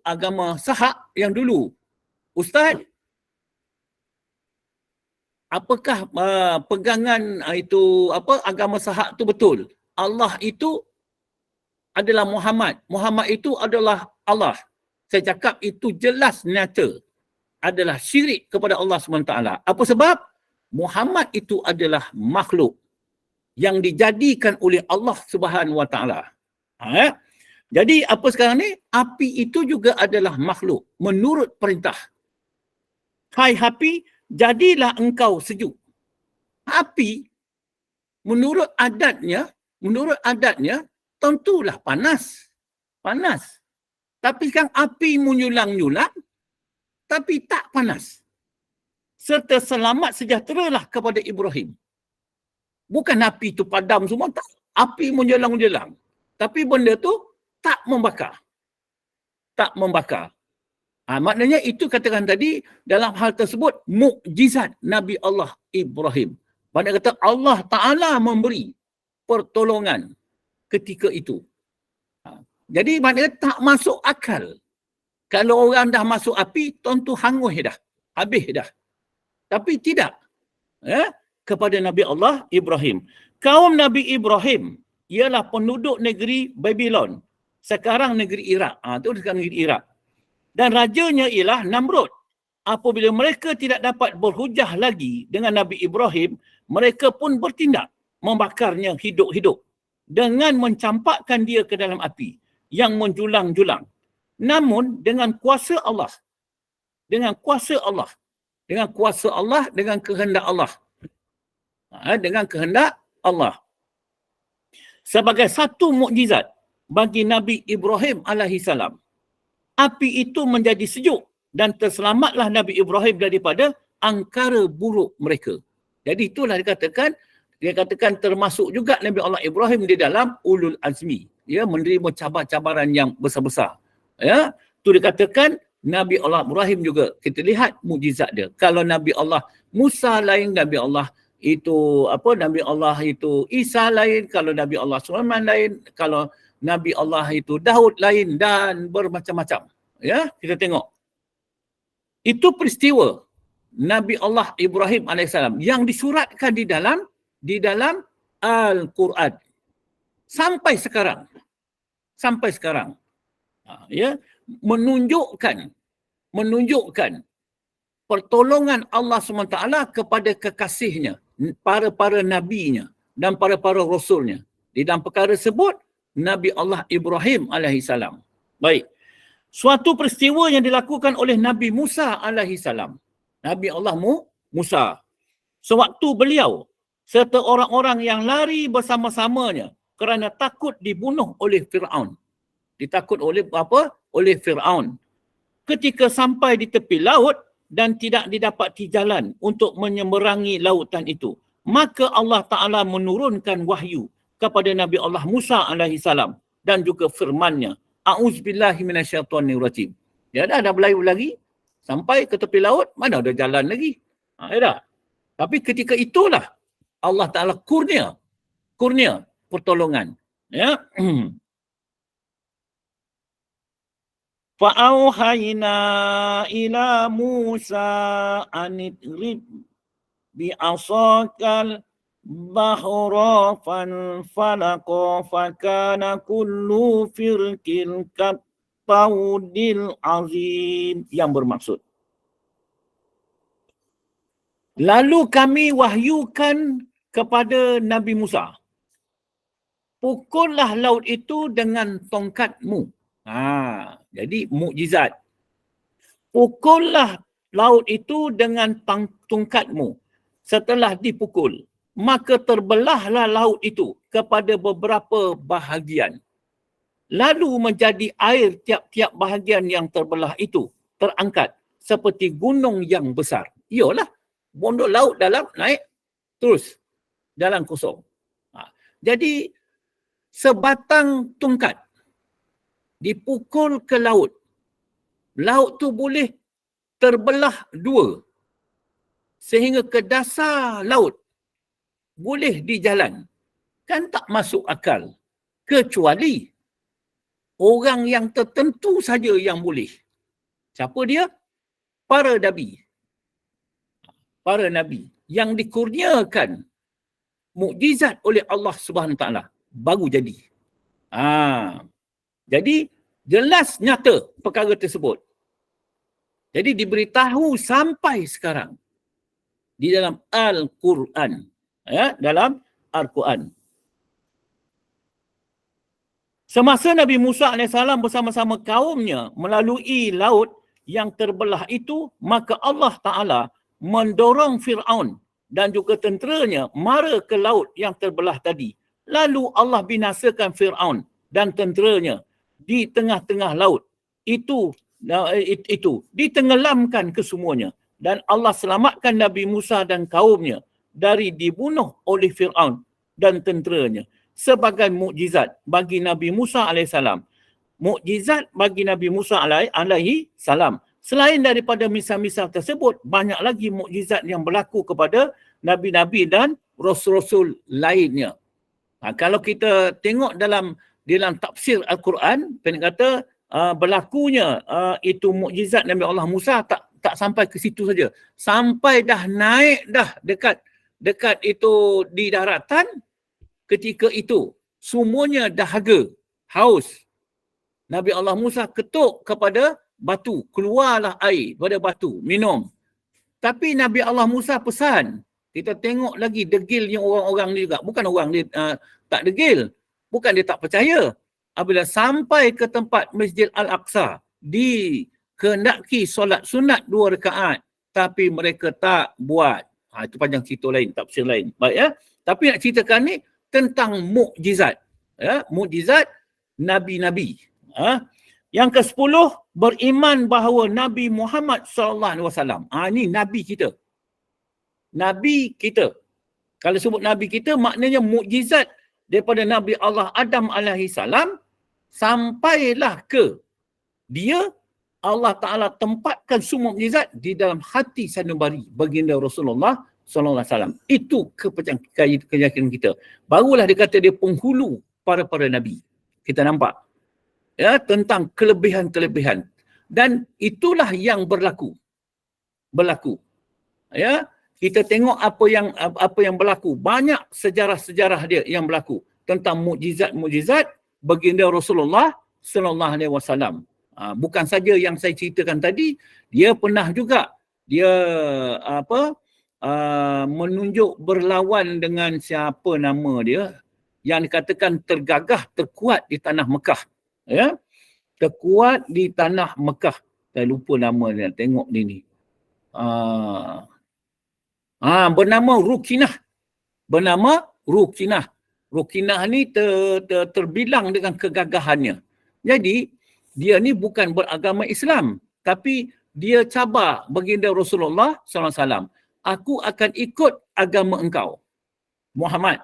agama Sahak yang dulu. Ustaz, apakah pegangan itu agama Sahak itu betul? Allah itu adalah Muhammad. Muhammad itu adalah Allah. Saya cakap itu jelas nyata adalah syirik kepada Allah SWT. Apa sebab? Muhammad itu adalah makhluk yang dijadikan oleh Allah SWT. Jadi apa sekarang ni? Api itu juga adalah makhluk menurut perintah. Hai api, jadilah engkau sejuk. api menurut adatnya tentulah panas. Tapi kan api menyulang-nyulang tapi tak panas. Serta selamat sejahteralah kepada Ibrahim. Bukan api itu padam semua, tak. Api menjelang-jelang. Tapi benda tu tak membakar. Maknanya itu katakan tadi, dalam hal tersebut, mukjizat Nabi Allah Ibrahim. Maknanya kata Allah Ta'ala memberi pertolongan ketika itu. Jadi maknanya tak masuk akal. Kalau orang dah masuk api, tentu hangus dah. Habis dah. Tapi tidak. Kepada Nabi Allah Ibrahim. Kaum Nabi Ibrahim ialah penduduk negeri Babylon. Sekarang negeri Iraq. Itu sekarang negeri Iraq. Dan rajanya ialah Namrud. Apabila mereka tidak dapat berhujah lagi dengan Nabi Ibrahim, mereka pun bertindak membakarnya hidup-hidup dengan mencampakkan dia ke dalam api yang menjulang-julang. Namun dengan kuasa Allah. Dengan kehendak Allah. Dengan kehendak Allah. Sebagai satu mukjizat bagi Nabi Ibrahim alaihissalam, api itu menjadi sejuk dan terselamatlah Nabi Ibrahim daripada angkara buruk mereka. Jadi itulah dikatakan termasuk juga Nabi Allah Ibrahim di dalam ulul azmi. Ya, menerima cabaran yang besar-besar. Ya, itu dikatakan Nabi Allah Ibrahim juga. Kita lihat mukjizat dia. Kalau Nabi Allah Musa lain, Nabi Allah itu Nabi Allah itu Isa lain, kalau Nabi Allah Sulaiman lain, kalau Nabi Allah itu Daud lain dan bermacam-macam. Ya, kita tengok. Itu peristiwa Nabi Allah Ibrahim alaihissalam yang disuratkan di dalam Al-Quran sampai sekarang. Ya, menunjukkan pertolongan Allah SWT kepada kekasihnya, para nabinya dan para rasulnya. Di dalam perkara tersebut, Nabi Allah Ibrahim alaihissalam. Baik. Suatu peristiwa yang dilakukan oleh Nabi Musa alaihissalam. Nabi Allah Musa. Sewaktu beliau serta orang-orang yang lari bersama-samanya kerana takut dibunuh oleh Fir'aun. Oleh Fir'aun. Ketika sampai di tepi laut dan tidak didapati jalan untuk menyeberangi lautan itu, maka Allah Ta'ala menurunkan wahyu kepada Nabi Allah Musa alaihissalam dan juga firman-Nya, A'udzubillahi minasyaitonirrajim. Dia dah berlayu lagi sampai ke tepi laut, mana ada jalan lagi. Ya. Tapi ketika itulah Allah Ta'ala kurnia pertolongan. Ya. Fa'auhayna ila Musa anidrib bi'asakal bahra fanfalaqa fakana kullu firqin kattaudil azim, yang bermaksud, lalu kami wahyukan kepada Nabi Musa, pukullah laut itu dengan tongkatmu. Jadi mukjizat. Pukullah laut itu dengan tongkatmu. Setelah dipukul, maka terbelahlah laut itu kepada beberapa bahagian. Lalu menjadi air tiap-tiap bahagian yang terbelah itu terangkat seperti gunung yang besar. Iyalah, bondok laut dalam naik terus dalam kosong. Jadi sebatang tongkat dipukul ke laut. Laut tu boleh terbelah dua sehingga ke dasar laut boleh dijalan. Kan tak masuk akal. Kecuali orang yang tertentu saja yang boleh. Siapa dia? Para nabi. Para nabi yang dikurniakan mukjizat oleh Allah Subhanahu Wa Taala baru jadi. Jadi jelas nyata perkara tersebut. Jadi diberitahu sampai sekarang di dalam Al-Quran. Ya, dalam Al-Quran. Semasa Nabi Musa AS bersama-sama kaumnya melalui laut yang terbelah itu, maka Allah Ta'ala mendorong Fir'aun dan juga tenteranya mara ke laut yang terbelah tadi. Lalu Allah binasakan Fir'aun dan tenteranya di tengah-tengah laut. Itu ditenggelamkan kesemuanya. Dan Allah selamatkan Nabi Musa dan kaumnya dari dibunuh oleh Fir'aun dan tenteranya sebagai mukjizat bagi Nabi Musa alaihissalam. Mukjizat bagi Nabi Musa alaihi salam. Selain daripada misal-misal tersebut, banyak lagi mukjizat yang berlaku kepada nabi-nabi dan rasul-rasul lainnya. Kalau kita tengok dalam tafsir Al-Quran, pendek kata berlakunya itu mukjizat Nabi Allah Musa tak sampai ke situ saja. Sampai dah naik dah dekat itu di daratan, ketika itu semuanya dahaga, haus. Nabi Allah Musa ketuk kepada batu, keluarlah air pada batu, minum. Tapi Nabi Allah Musa pesan, kita tengok lagi degilnya orang-orang ni juga. Bukan orang dia tak degil, bukan dia tak percaya. Apabila sampai ke tempat Masjid Al-Aqsa, dikehendaki solat sunat 2 rakaat, tapi mereka tak buat. Itu panjang cerita lain, tafsir lain. Baik ya. Tapi nak ceritakan ni tentang mukjizat. Ya, mukjizat nabi-nabi. Yang ke-10, beriman bahawa Nabi Muhammad SAW. Ini Nabi kita. Nabi kita. Kalau sebut Nabi kita, maknanya mukjizat daripada Nabi Allah Adam alaihissalam sampailah ke dia, Allah Ta'ala tempatkan semua mukjizat di dalam hati sanubari baginda Rasulullah SAW. Itu keyakinan kita. Barulah dia kata dia penghulu para Nabi. Kita nampak. Ya, tentang kelebihan-kelebihan, dan itulah yang berlaku. Ya, kita tengok apa yang berlaku. Banyak sejarah-sejarah dia yang berlaku tentang mukjizat-mukjizat baginda Rasulullah sallallahu alaihi wasallam. Bukan saja yang saya ceritakan tadi, dia pernah juga menunjuk berlawan dengan siapa nama dia yang dikatakan tergagah, terkuat di tanah Mekah. Ya, terkuat di tanah Mekah. Saya lupa nama dia, tengok dia ni. Bernama Rukinah. Rukinah ni terbilang dengan kegagahannya. Jadi, dia ni bukan beragama Islam, tapi dia cabar baginda Rasulullah SAW. Aku akan ikut agama engkau, Muhammad,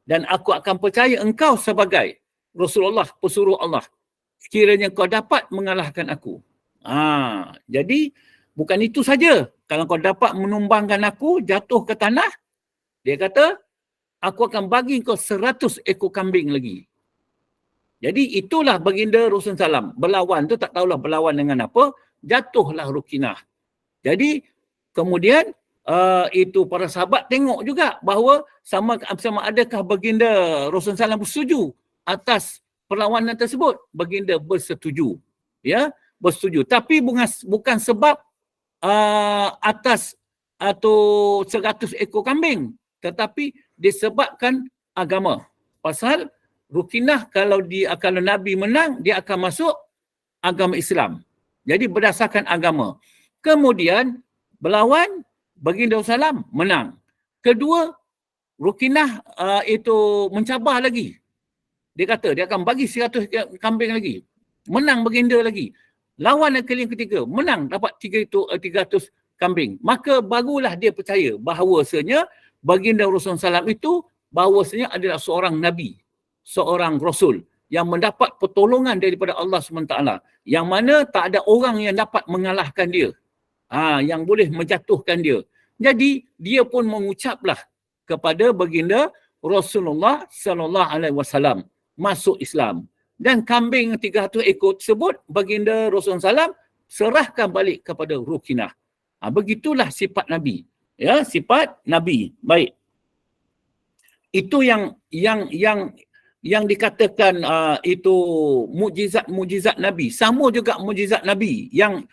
dan aku akan percaya engkau sebagai Rasulullah, pesuruh Allah. Sekiranya kau dapat mengalahkan aku. Jadi bukan itu saja. Kalau kau dapat menumbangkan aku, jatuh ke tanah, dia kata, aku akan bagi kau 100 ekor kambing lagi. Jadi itulah baginda Rasulullah SAW. Berlawan tu tak tahulah berlawan dengan apa, jatuhlah Rukinah. Jadi kemudian itu para sahabat tengok juga bahawa sama adakah baginda Rasulullah SAW bersetuju atas perlawanan tersebut. Baginda bersetuju. Ya, bersetuju. Tapi bukan sebab atas atau 100 ekor kambing, tetapi disebabkan agama. Pasal Rukinah kalau Nabi menang, dia akan masuk agama Islam. Jadi berdasarkan agama. Kemudian berlawan, baginda Rasulullah menang. Kedua, Rukinah itu mencabar lagi. Dia kata dia akan bagi 100 kambing lagi. Menang baginda lagi. Lawan kali yang ketiga, menang dapat 300 kambing. Maka barulah dia percaya bahawasanya baginda Rasulullah SAW itu bahawasanya adalah seorang Nabi, seorang Rasul yang mendapat pertolongan daripada Allah SWT. Yang mana tak ada orang yang dapat mengalahkan dia. Yang boleh menjatuhkan dia. Jadi dia pun mengucaplah kepada baginda Rasulullah SAW masuk Islam. Dan kambing 300 ekor tersebut baginda Rasulullah SAW serahkan balik kepada Rukinah. Begitulah sifat Nabi. Ya, sifat Nabi. Baik. Itu yang dikatakan itu mukjizat Nabi. Sama juga mukjizat Nabi yang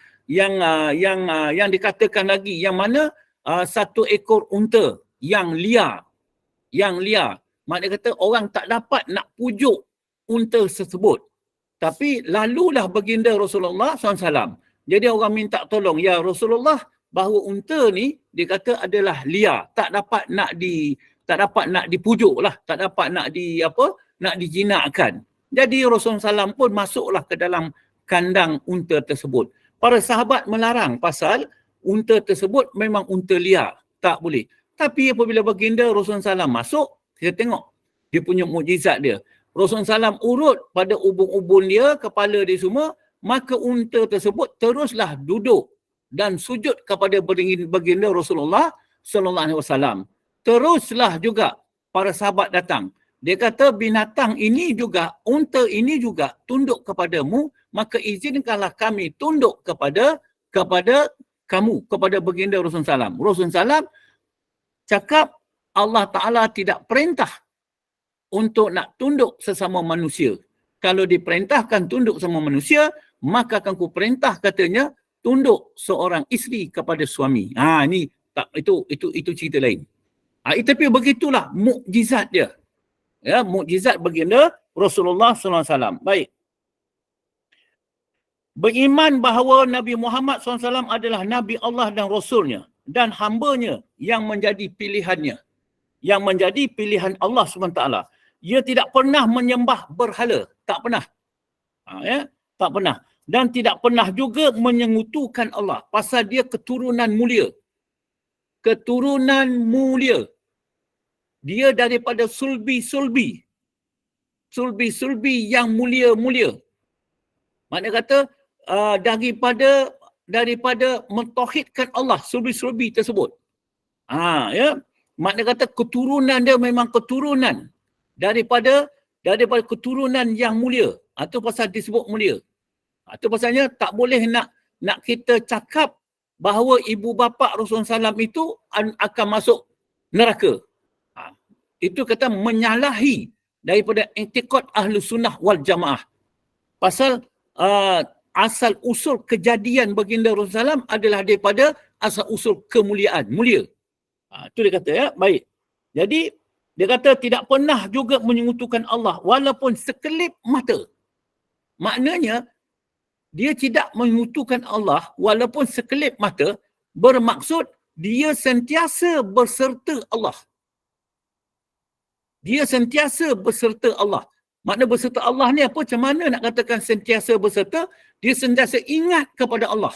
dikatakan lagi, yang mana 1 ekor unta yang liar. Maknanya kata orang tak dapat nak pujuk unta tersebut. Tapi lalulah baginda Rasulullah SAW. Jadi orang minta tolong, ya Rasulullah, bahawa unta ni dia kata adalah liar, tak dapat nak dipujuk lah, tak dapat nak dijinakkan. Jadi Rasulullah SAW pun masuklah ke dalam kandang unta tersebut. Para sahabat melarang pasal unta tersebut memang unta liar, tak boleh. Tapi apabila baginda Rasulullah SAW masuk, kita tengok dia punya mukjizat dia. Rasulullah SAW urut pada ubun-ubun dia, kepala dia semua, maka unta tersebut teruslah duduk dan sujud kepada baginda Rasulullah SAW. Teruslah juga para sahabat datang. Dia kata binatang ini juga, unta ini juga tunduk kepadamu, maka izinkanlah kami tunduk kepada kamu, kepada baginda Rasulullah SAW. Rasulullah SAW cakap Allah Ta'ala tidak perintah untuk nak tunduk sesama manusia. Kalau diperintahkan tunduk sama manusia, maka akan ku perintah katanya tunduk seorang isteri kepada suami. Ni tak, itu cerita lain. Tapi begitulah mukjizat dia. Ya, mukjizat baginda Rasulullah SAW. Baik. Beriman bahawa Nabi Muhammad SAW adalah Nabi Allah dan Rasulnya dan hambanya yang menjadi pilihannya, yang menjadi pilihan Allah SWT. Ia tidak pernah menyembah berhala. Tak pernah. Tak pernah. Dan tidak pernah juga menyengutukan Allah. Pasal dia keturunan mulia. Keturunan mulia. Dia daripada sulbi-sulbi. Sulbi-sulbi yang mulia-mulia. Maknanya kata daripada mentauhidkan Allah, sulbi-sulbi tersebut. Maknanya kata keturunan dia memang keturunan daripada keturunan yang mulia. Itu pasal disebut mulia. Itu pasalnya tak boleh nak kita cakap bahawa ibu bapa Rasulullah SAW itu akan masuk neraka. Itu kata menyalahi daripada i'tiqad ahlu sunnah wal jamaah. Pasal asal usul kejadian baginda Rasulullah SAW adalah daripada asal usul kemuliaan, mulia. Itu dia kata, ya. Baik. Jadi dia kata tidak pernah juga menyekutukan Allah walaupun sekelip mata. Maknanya dia tidak menyekutukan Allah walaupun sekelip mata, bermaksud dia sentiasa berserta Allah. Dia sentiasa berserta Allah. Makna berserta Allah ni apa? Macam mana nak katakan sentiasa berserta? Dia sentiasa ingat kepada Allah.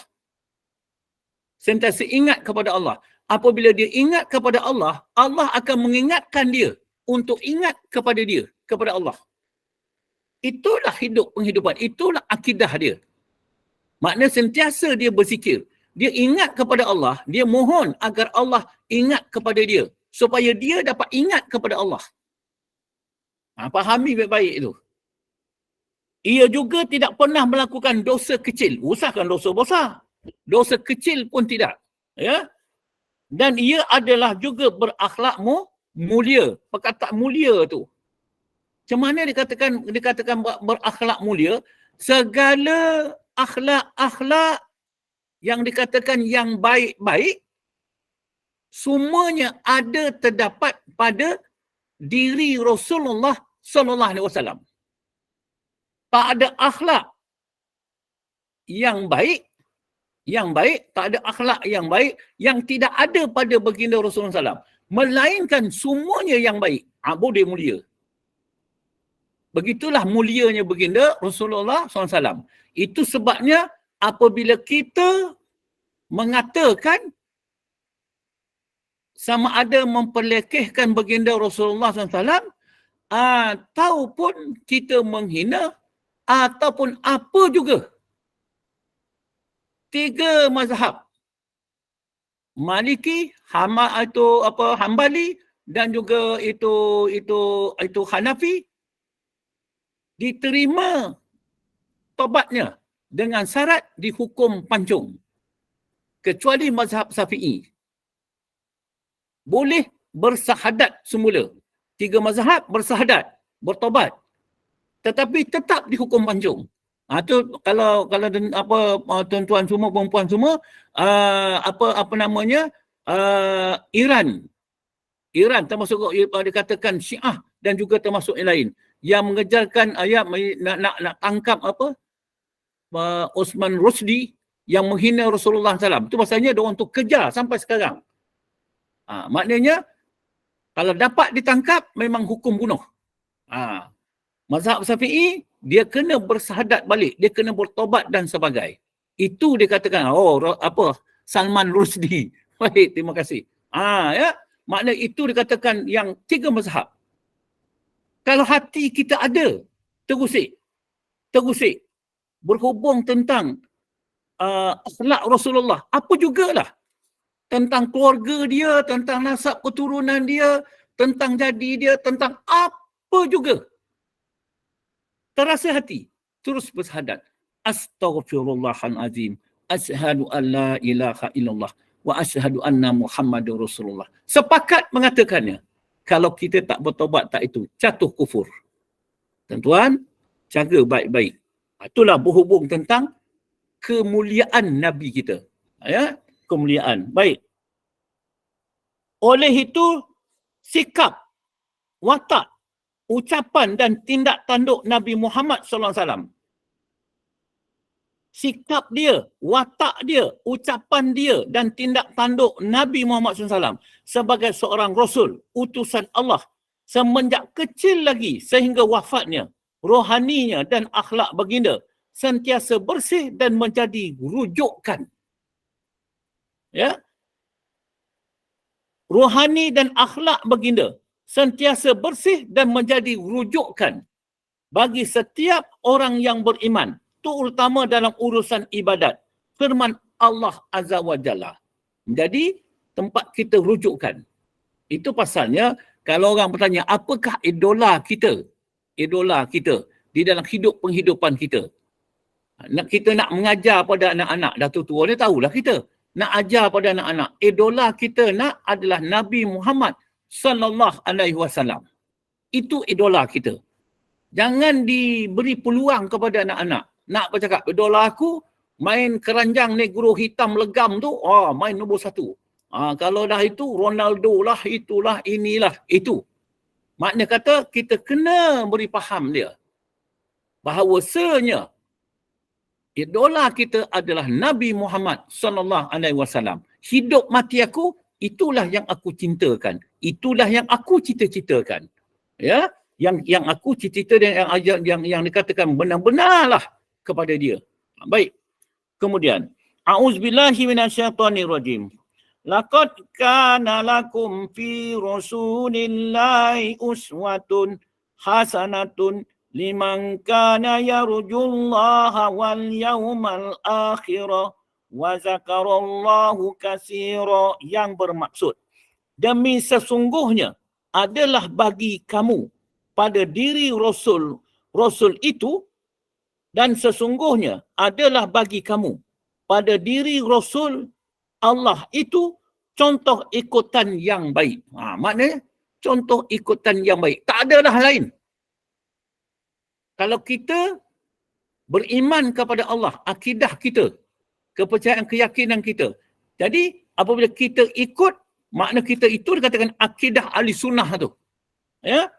Sentiasa ingat kepada Allah. Apabila dia ingat kepada Allah, Allah akan mengingatkan dia untuk ingat kepada dia, kepada Allah. Itulah penghidupan. Itulah akidah dia. Makna sentiasa dia berzikir. Dia ingat kepada Allah. Dia mohon agar Allah ingat kepada dia. Supaya dia dapat ingat kepada Allah. Fahami baik-baik itu. Ia juga tidak pernah melakukan dosa kecil. Usahakan dosa besar. Dosa kecil pun tidak. Ya. Dan ia adalah juga berakhlak mulia. Perkataan mulia tu. Macam mana dikatakan berakhlak mulia? Segala akhlak-akhlak yang dikatakan yang baik-baik, semuanya ada terdapat pada diri Rasulullah Sallallahu Alaihi Wasallam. Tak ada akhlak yang baik, tak ada akhlak yang baik yang tidak ada pada baginda Rasulullah SAW. Melainkan semuanya yang baik. Boleh mulia. Begitulah mulianya baginda Rasulullah SAW. Itu sebabnya apabila kita mengatakan sama ada memperlekehkan baginda Rasulullah SAW ataupun kita menghina ataupun apa juga. 3 mazhab. Maliki, Hambali dan juga itu Hanafi diterima tobatnya dengan syarat dihukum pancung. Kecuali mazhab Syafi'i. Boleh bersahadat semula. 3 mazhab bersahadat, bertobat. Tetapi tetap dihukum pancung. Tu kalau tuan-tuan semua, perempuan semua, Iran termasuk dikatakan Syiah dan juga termasuk yang lain yang mengejarkan ayat nak tangkap Osman Rushdie yang menghina Rasulullah SAW. Itu maksudnya diorang tu kejar sampai sekarang. Maknanya kalau dapat ditangkap memang hukum bunuh. Mazhab Syafi'i dia kena bersahadat balik, dia kena bertobat dan sebagainya. Itu dia katakan Salman Rushdie. Baik, terima kasih. Ya, makna itu dikatakan yang 3 mazhab. Kalau hati kita ada terusik berhubung tentang akhlak Rasulullah, apa jugalah, tentang keluarga dia, tentang nasab keturunan dia, tentang jadi dia, tentang apa juga, terasa hati, terus bersahadat. Astaghfirullahalazim, asyhadu an la ilaha illallah wa asyhadu anna Muhammadur Rasulullah. Sepakat mengatakannya. Kalau kita tak bertobat tak itu, jatuh kufur. Tuan-tuan, jaga baik-baik. Itulah berhubung tentang kemuliaan Nabi kita. Ya, kemuliaan. Baik. Oleh itu, sikap, watak, ucapan dan tindak tanduk Nabi Muhammad SAW. Sikap dia, watak dia, ucapan dia dan tindak tanduk Nabi Muhammad SAW sebagai seorang Rasul, utusan Allah semenjak kecil lagi sehingga wafatnya, rohaninya dan akhlak baginda sentiasa bersih dan menjadi rujukan. Ya, rohani dan akhlak baginda sentiasa bersih dan menjadi rujukan bagi setiap orang yang beriman, terutama dalam urusan ibadat. Firman Allah Azza wa Jalla. Jadi, tempat kita rujukan. Itu pasalnya, kalau orang bertanya, apakah idola kita? Idola kita di dalam penghidupan kita. Kita nak mengajar pada anak-anak, dah tua dia tahulah kita. Nak ajar pada anak-anak. Idola kita nak adalah Nabi Muhammad sallallahu alaihi wasallam. Itu idola kita. Jangan diberi peluang kepada anak-anak. Nak bercakap, idola aku main keranjang negro hitam legam tu, main nombor 1. Kalau dah itu, Ronaldo lah, itulah, inilah, itu. Maknanya kata, kita kena beri faham dia. Bahawasanya, idola kita adalah Nabi Muhammad sallallahu alaihi wasallam. Hidup mati aku, itulah yang aku cintakan. Itulah yang aku cita-citakan. Ya, yang aku cita-cita dan yang dikatakan benar-benarlah kepada dia. Baik. Kemudian, a'udzubillahi minasyaitonirrajim. Laqad kana lakum fi Rasulillahi uswatun hasanatun liman kana yarjullaha wal yawmal akhirah wa zakarallahu katsira, yang bermaksud demi sesungguhnya adalah bagi kamu pada diri Rasul itu, dan sesungguhnya adalah bagi kamu pada diri Rasul Allah itu contoh ikutan yang baik. Maknanya contoh ikutan yang baik. Tak adalah lain. Kalau kita beriman kepada Allah, akidah kita, kepercayaan, keyakinan kita. Jadi apabila kita ikut, makna kita itu dikatakan akidah ahli sunnah tu. Ya.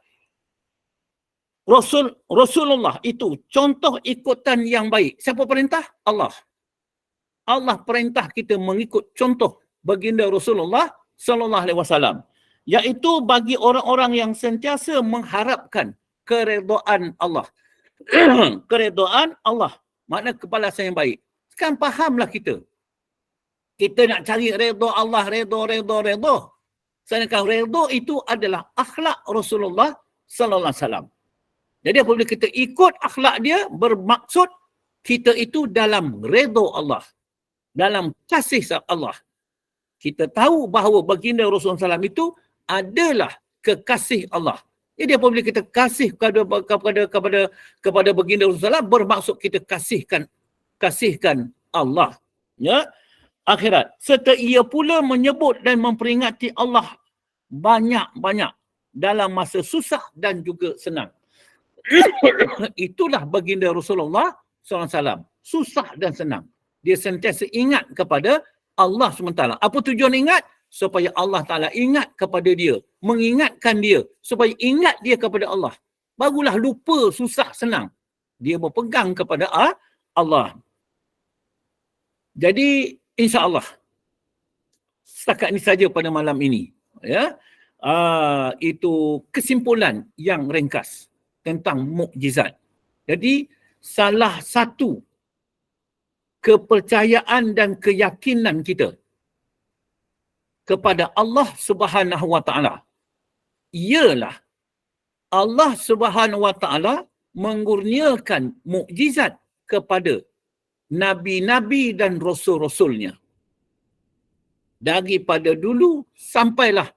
Rasulullah itu contoh ikutan yang baik. Siapa perintah? Allah. Allah perintah kita mengikut contoh baginda Rasulullah sallallahu alaihi wasallam, iaitu bagi orang-orang yang sentiasa mengharapkan keredaan Allah. Keredaan Allah, makna kebalasan yang baik. Sekarang fahamlah kita. Kita nak cari redha Allah, redha. Sedangkan redha itu adalah akhlak Rasulullah sallallahu alaihi wasallam. Jadi apabila kita ikut akhlak dia, bermaksud kita itu dalam redha Allah, dalam kasih Allah. Kita tahu bahawa baginda Rasulullah SAW itu adalah kekasih Allah. Jadi apabila kita kasih kepada baginda Rasulullah, bermaksud kita kasihkan Allah. Ya, akhirat. Serta ia pula menyebut dan memperingati Allah banyak-banyak dalam masa susah dan juga senang. Itulah baginda Rasulullah SAW. Susah dan senang. Dia sentiasa ingat kepada Allah SWT. Apa tujuan ingat? Supaya Allah Ta'ala ingat kepada dia. Mengingatkan dia. Supaya ingat dia kepada Allah. Barulah lupa susah senang. Dia berpegang kepada Allah. Jadi insya-Allah setakat ini saja pada malam ini, ya. Itu kesimpulan yang ringkas tentang mukjizat. Jadi salah satu kepercayaan dan keyakinan kita kepada Allah Subhanahu wa taala ialah Allah Subhanahu wa taala mengurniakan mukjizat kepada nabi-nabi dan rasul-rasulnya daripada dulu sampailah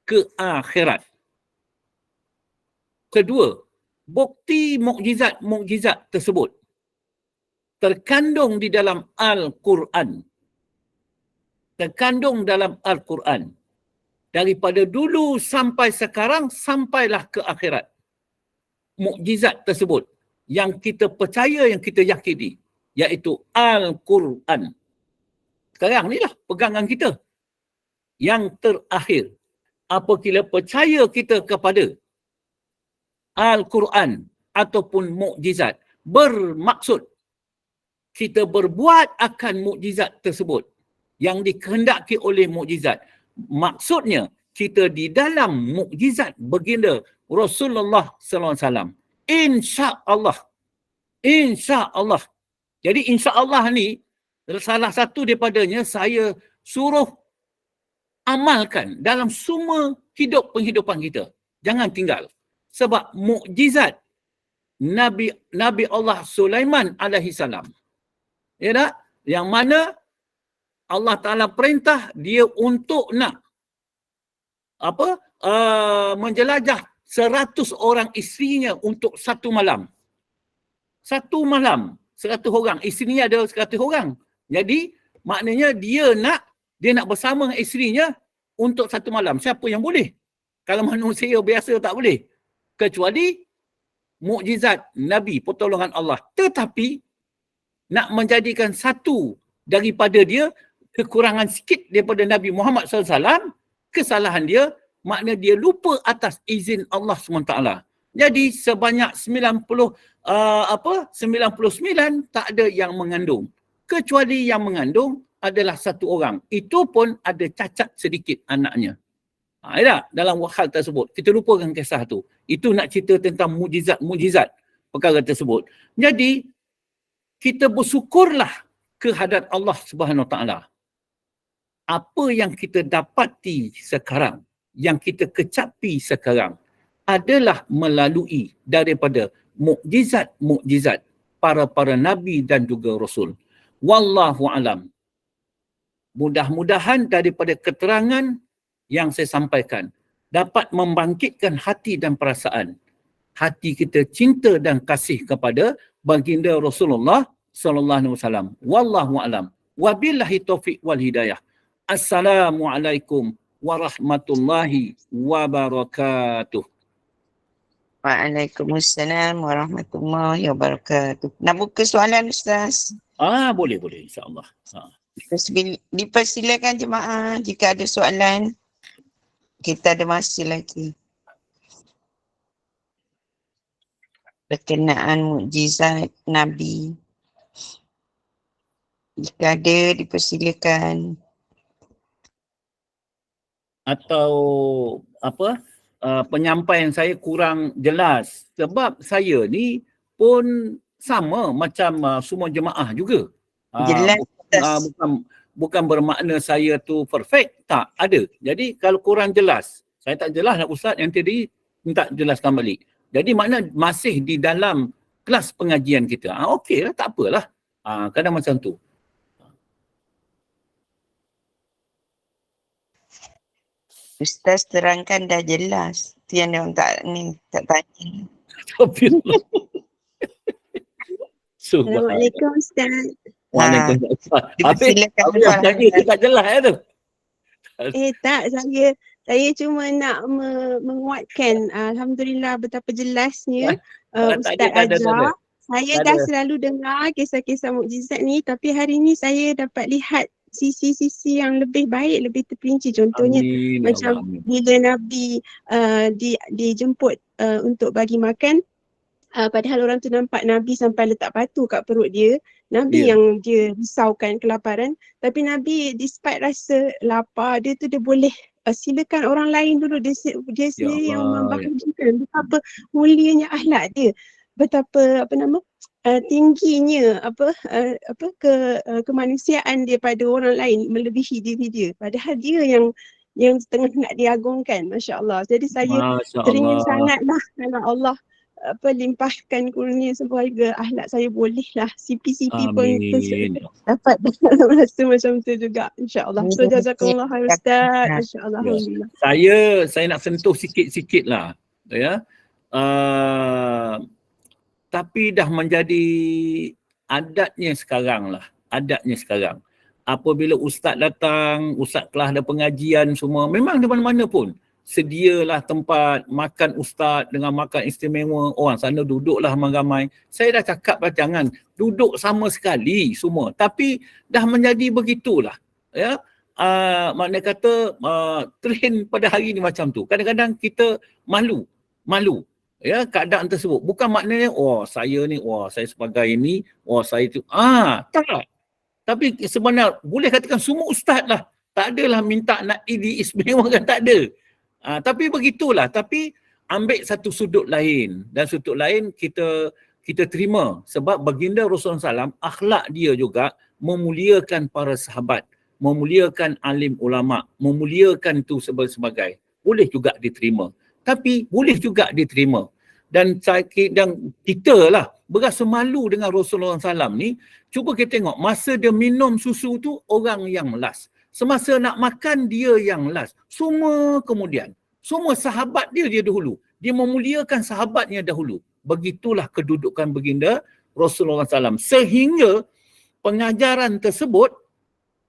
ke akhirat. Kedua, bukti mukjizat-mukjizat tersebut terkandung di dalam Al-Quran. Terkandung dalam Al-Quran. Daripada dulu sampai sekarang, sampailah ke akhirat. Mukjizat tersebut yang kita percaya, yang kita yakini, iaitu Al-Quran. Sekarang ni lah pegangan kita. Yang terakhir, apabila percaya kita kepada Al-Quran ataupun mukjizat, bermaksud kita berbuat akan mukjizat tersebut yang dikehendaki oleh mukjizat. Maksudnya kita di dalam mukjizat baginda Rasulullah sallallahu alaihi wasallam. Insya-Allah. Insya-Allah. Jadi insya-Allah ni salah satu daripadanya saya suruh amalkan dalam semua penghidupan kita. Jangan tinggal. Sebab mukjizat Nabi Allah Sulaiman alaihi salam. Ya tak? Yang mana Allah Ta'ala perintah dia untuk nak menjelajah 100 orang isterinya untuk satu malam. Satu malam, 100 orang. Isterinya ada 100 orang. Jadi maknanya dia nak bersama dengan isterinya untuk satu malam. Siapa yang boleh? Kalau manusia biasa tak boleh. Kecuali mukjizat Nabi, pertolongan Allah. Tetapi nak menjadikan satu daripada dia, kekurangan sikit daripada Nabi Muhammad SAW, kesalahan dia, makna dia lupa atas izin Allah SWT. Jadi sebanyak 99 tak ada yang mengandung. Kecuali yang mengandung adalah satu orang. Itu pun ada cacat sedikit anaknya. Dalam hal tersebut. Kita lupakan kisah tu. Itu nak cerita tentang mukjizat perkara tersebut. Jadi, kita bersyukurlah kehadrat Allah Subhanahu Wa Taala. Apa yang kita dapati sekarang, yang kita kecapi sekarang adalah melalui daripada mukjizat-mukjizat para nabi dan juga rasul. Wallahu alam. Mudah-mudahan daripada keterangan yang saya sampaikan dapat membangkitkan hati dan perasaan. Hati kita cinta dan kasih kepada baginda Rasulullah sallallahu alaihi wasallam. Wallahu alam. Wabillahi taufiq wal hidayah. Assalamualaikum warahmatullahi wabarakatuh. Waalaikumsalam warahmatullahi wabarakatuh. Nak buka soalan Ustaz? Boleh insya-Allah. Dipersilakan jemaah jika ada soalan. Kita ada masa lagi. Berkenaan mukjizat Nabi. Jika ada, dipersilakan. Atau penyampaian saya kurang jelas. Sebab saya ni pun sama macam semua jemaah juga. Jelas. Bukan bermakna saya tu perfect. Tak, ada. Jadi kalau kurang jelas, saya tak jelas lah Ustaz yang tadi minta jelaskan balik. Jadi makna masih di dalam kelas pengajian kita. Okey lah, tak apalah. Kadang macam tu. Ustaz terangkan dah jelas. Tu yang dia orang tak tanya. Assalamualaikum Ustaz. Waalaikumsalam. Dipersilakan Habis yang tadi tu tak jelas tu. Tak, saya cuma nak menguatkan Alhamdulillah betapa jelasnya Ustaz ajar. Saya dah selalu dengar kisah-kisah mukjizat ni, tapi hari ni saya dapat lihat sisi-sisi yang lebih baik, lebih terperinci. Contohnya macam bila Nabi dijemput untuk bagi makan, padahal orang tu nampak Nabi sampai letak batu kat perut dia, Nabi Ya. yang dia risaukan kelaparan, tapi Nabi despite rasa lapar, dia boleh silakan orang lain dulu, dia Ya sendiri yang Allah. Ya. membahagikan. Betapa mulianya akhlak dia, betapa tingginya kemanusiaan dia pada orang lain melebihi diri dia. Padahal dia yang tengah nak diagungkan, masya-Allah. Jadi saya Masya teringin Allah. sangatlah kalau Allah limpahkan kurnia semoga akhlak saya bolehlah CP pun Amin. dapat rasa macam tu juga, insya-Allah. So jazakallah khair Ustaz, masya-Allah, Ya. alhamdulillah. Saya nak sentuh sikit-sikit lah. Ya. Tapi dah menjadi adatnya sekarang lah. Adatnya sekarang. Apabila ustaz datang, ustaz kelas ada pengajian semua, memang di mana-mana pun sedialah tempat makan ustaz dengan makan istimewa. Orang sana duduklah ramai-ramai. Saya dah cakap lah jangan duduk sama sekali semua. Tapi dah menjadi begitulah. Ya. Makna kata trend pada hari ni macam tu. Kadang-kadang kita malu. Ya, keadaan tersebut. Bukan maknanya saya sebagai ini, saya itu. Tak. Tapi sebenarnya boleh katakan semua ustaz lah. Tak adalah minta nak diistimewakan, tak ada. Tapi begitulah. Tapi ambil satu sudut lain. Dan sudut lain kita terima. Sebab baginda Rasulullah SAW, akhlak dia juga memuliakan para sahabat. Memuliakan alim ulama. Memuliakan tu sebagai. Boleh juga diterima. Tapi boleh juga diterima. Dan kita lah berasa malu dengan Rasulullah SAW ni. Cuba kita tengok, masa dia minum susu tu, orang yang last. Semasa nak makan, dia yang last. Semua kemudian. Semua sahabat dia dahulu. Dia memuliakan sahabatnya dahulu. Begitulah kedudukan baginda Rasulullah SAW. Sehingga pengajaran tersebut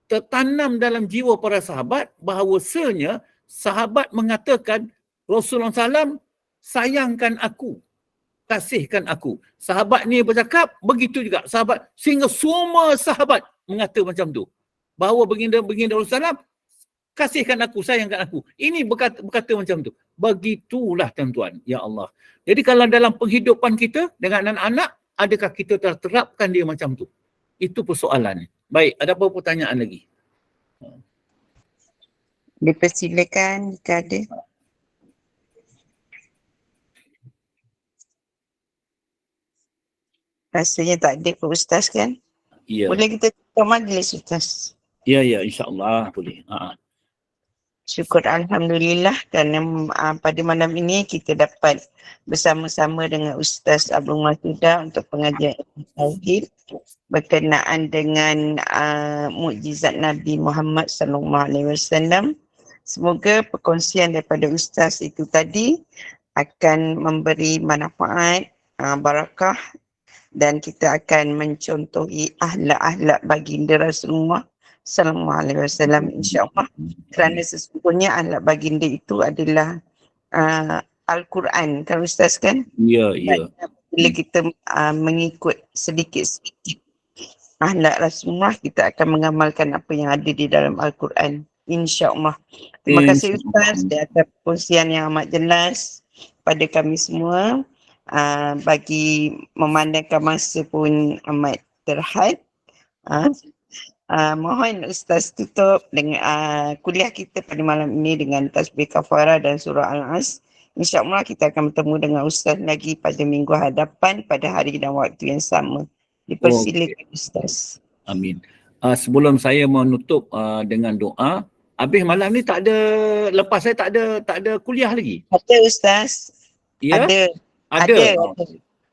tertanam dalam jiwa para sahabat bahawasanya sahabat mengatakan Rasulullah SAW sayangkan aku, kasihkan aku. Sahabat ni bercakap, begitu juga sahabat. Sehingga semua sahabat mengata macam tu. Bahawa baginda Rasulullah SAW kasihkan aku, sayangkan aku. Ini berkata macam tu. Begitulah tuan-tuan, ya Allah. Jadi kalau dalam penghidupan kita dengan anak-anak, adakah kita terapkan dia macam tu? Itu persoalannya. Baik, ada apa pertanyaan lagi? Dipersilakan jika ada. Rasanya tak ada ke Ustaz kan? Ya. Boleh kita tutup majlis Ustaz? Ya, insya-Allah boleh. Syukur Alhamdulillah kerana pada malam ini kita dapat bersama-sama dengan Ustaz Abdul Masuda untuk pengajian Tauhid berkenaan dengan mukjizat Nabi Muhammad SAW. Semoga perkongsian daripada Ustaz itu tadi akan memberi manfaat, barakah, dan kita akan mencontohi akhlak-akhlak baginda Rasulullah sallallahu alaihi wasallam insya-Allah, kerana sesungguhnya akhlak baginda itu adalah Al-Quran kan Ustaz kan? Ya. Bila kita mengikut sedikit-sedikit akhlak Rasulullah, kita akan mengamalkan apa yang ada di dalam Al-Quran insya-Allah. Terima kasih Ustaz di atas perkongsian yang amat jelas pada kami semua. Bagi memandangkan masa pun amat terhad. Mohon Ustaz tutup dengan kuliah kita pada malam ini dengan tasbih kafarah dan surah Al-As. InsyaAllah kita akan bertemu dengan Ustaz lagi pada minggu hadapan pada hari dan waktu yang sama. Dipersilakan Ustaz. Amin. Sebelum saya menutup dengan doa, habis malam ni lepas saya tak ada kuliah lagi. Ada Ustaz. Ya? Ada.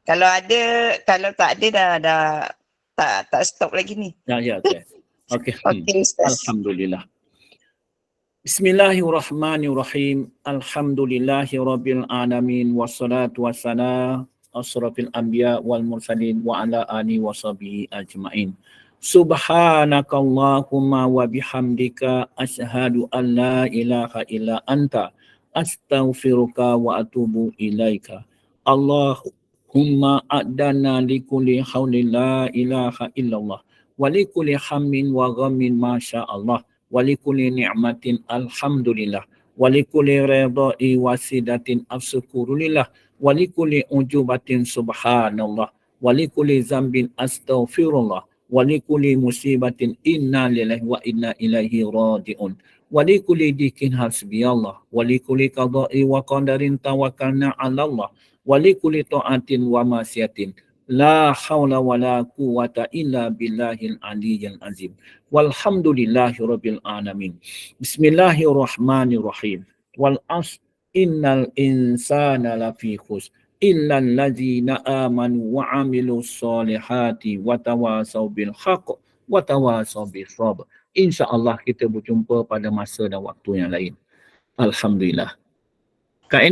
Kalau tak ada dah tak stop lagi ni. Ya. Okey. Ustaz. Alhamdulillah. Bismillahirrahmanirrahim. Alhamdulillahirabbil alamin wassalatu wassalam asrafil anbiya wal mursalin wa ala alihi washabihi ajmain. Subhanakallahumma wa bihamdika asyhadu an la ilaha illa anta astaghfiruka wa atubu ilaika. Allahumma adana likulli haulin la ilaha illallah wa likulli hammin wa ghammin masya Allah wa likulli ni'matin alhamdulillah wa likulli ridai wasidatin afsyukurulillah wa likulli ujubatin subhanallah wa likulli zambin astaghfirullah wa likulli musibatin inna lillahi wa inna ilaihi raji'un. Wa likulli dikin hasbiyallah wa likulli qada'i wa qadarin tawakkalna 'ala Allah wa likulli ta'atin wa ma'siyatin la haula wa la quwwata illa billahil aliyyil azim. Walhamdulillahi rabbil alamin. Bismillahirrahmanirrahim. Wal asr innal insana lafi khusr illa allazina amanu wa amilus solihati wa tawasaw bil haqq wa tawasaw bis sabr. InsyaAllah kita berjumpa pada masa dan waktu yang lain. Alhamdulillah. Kak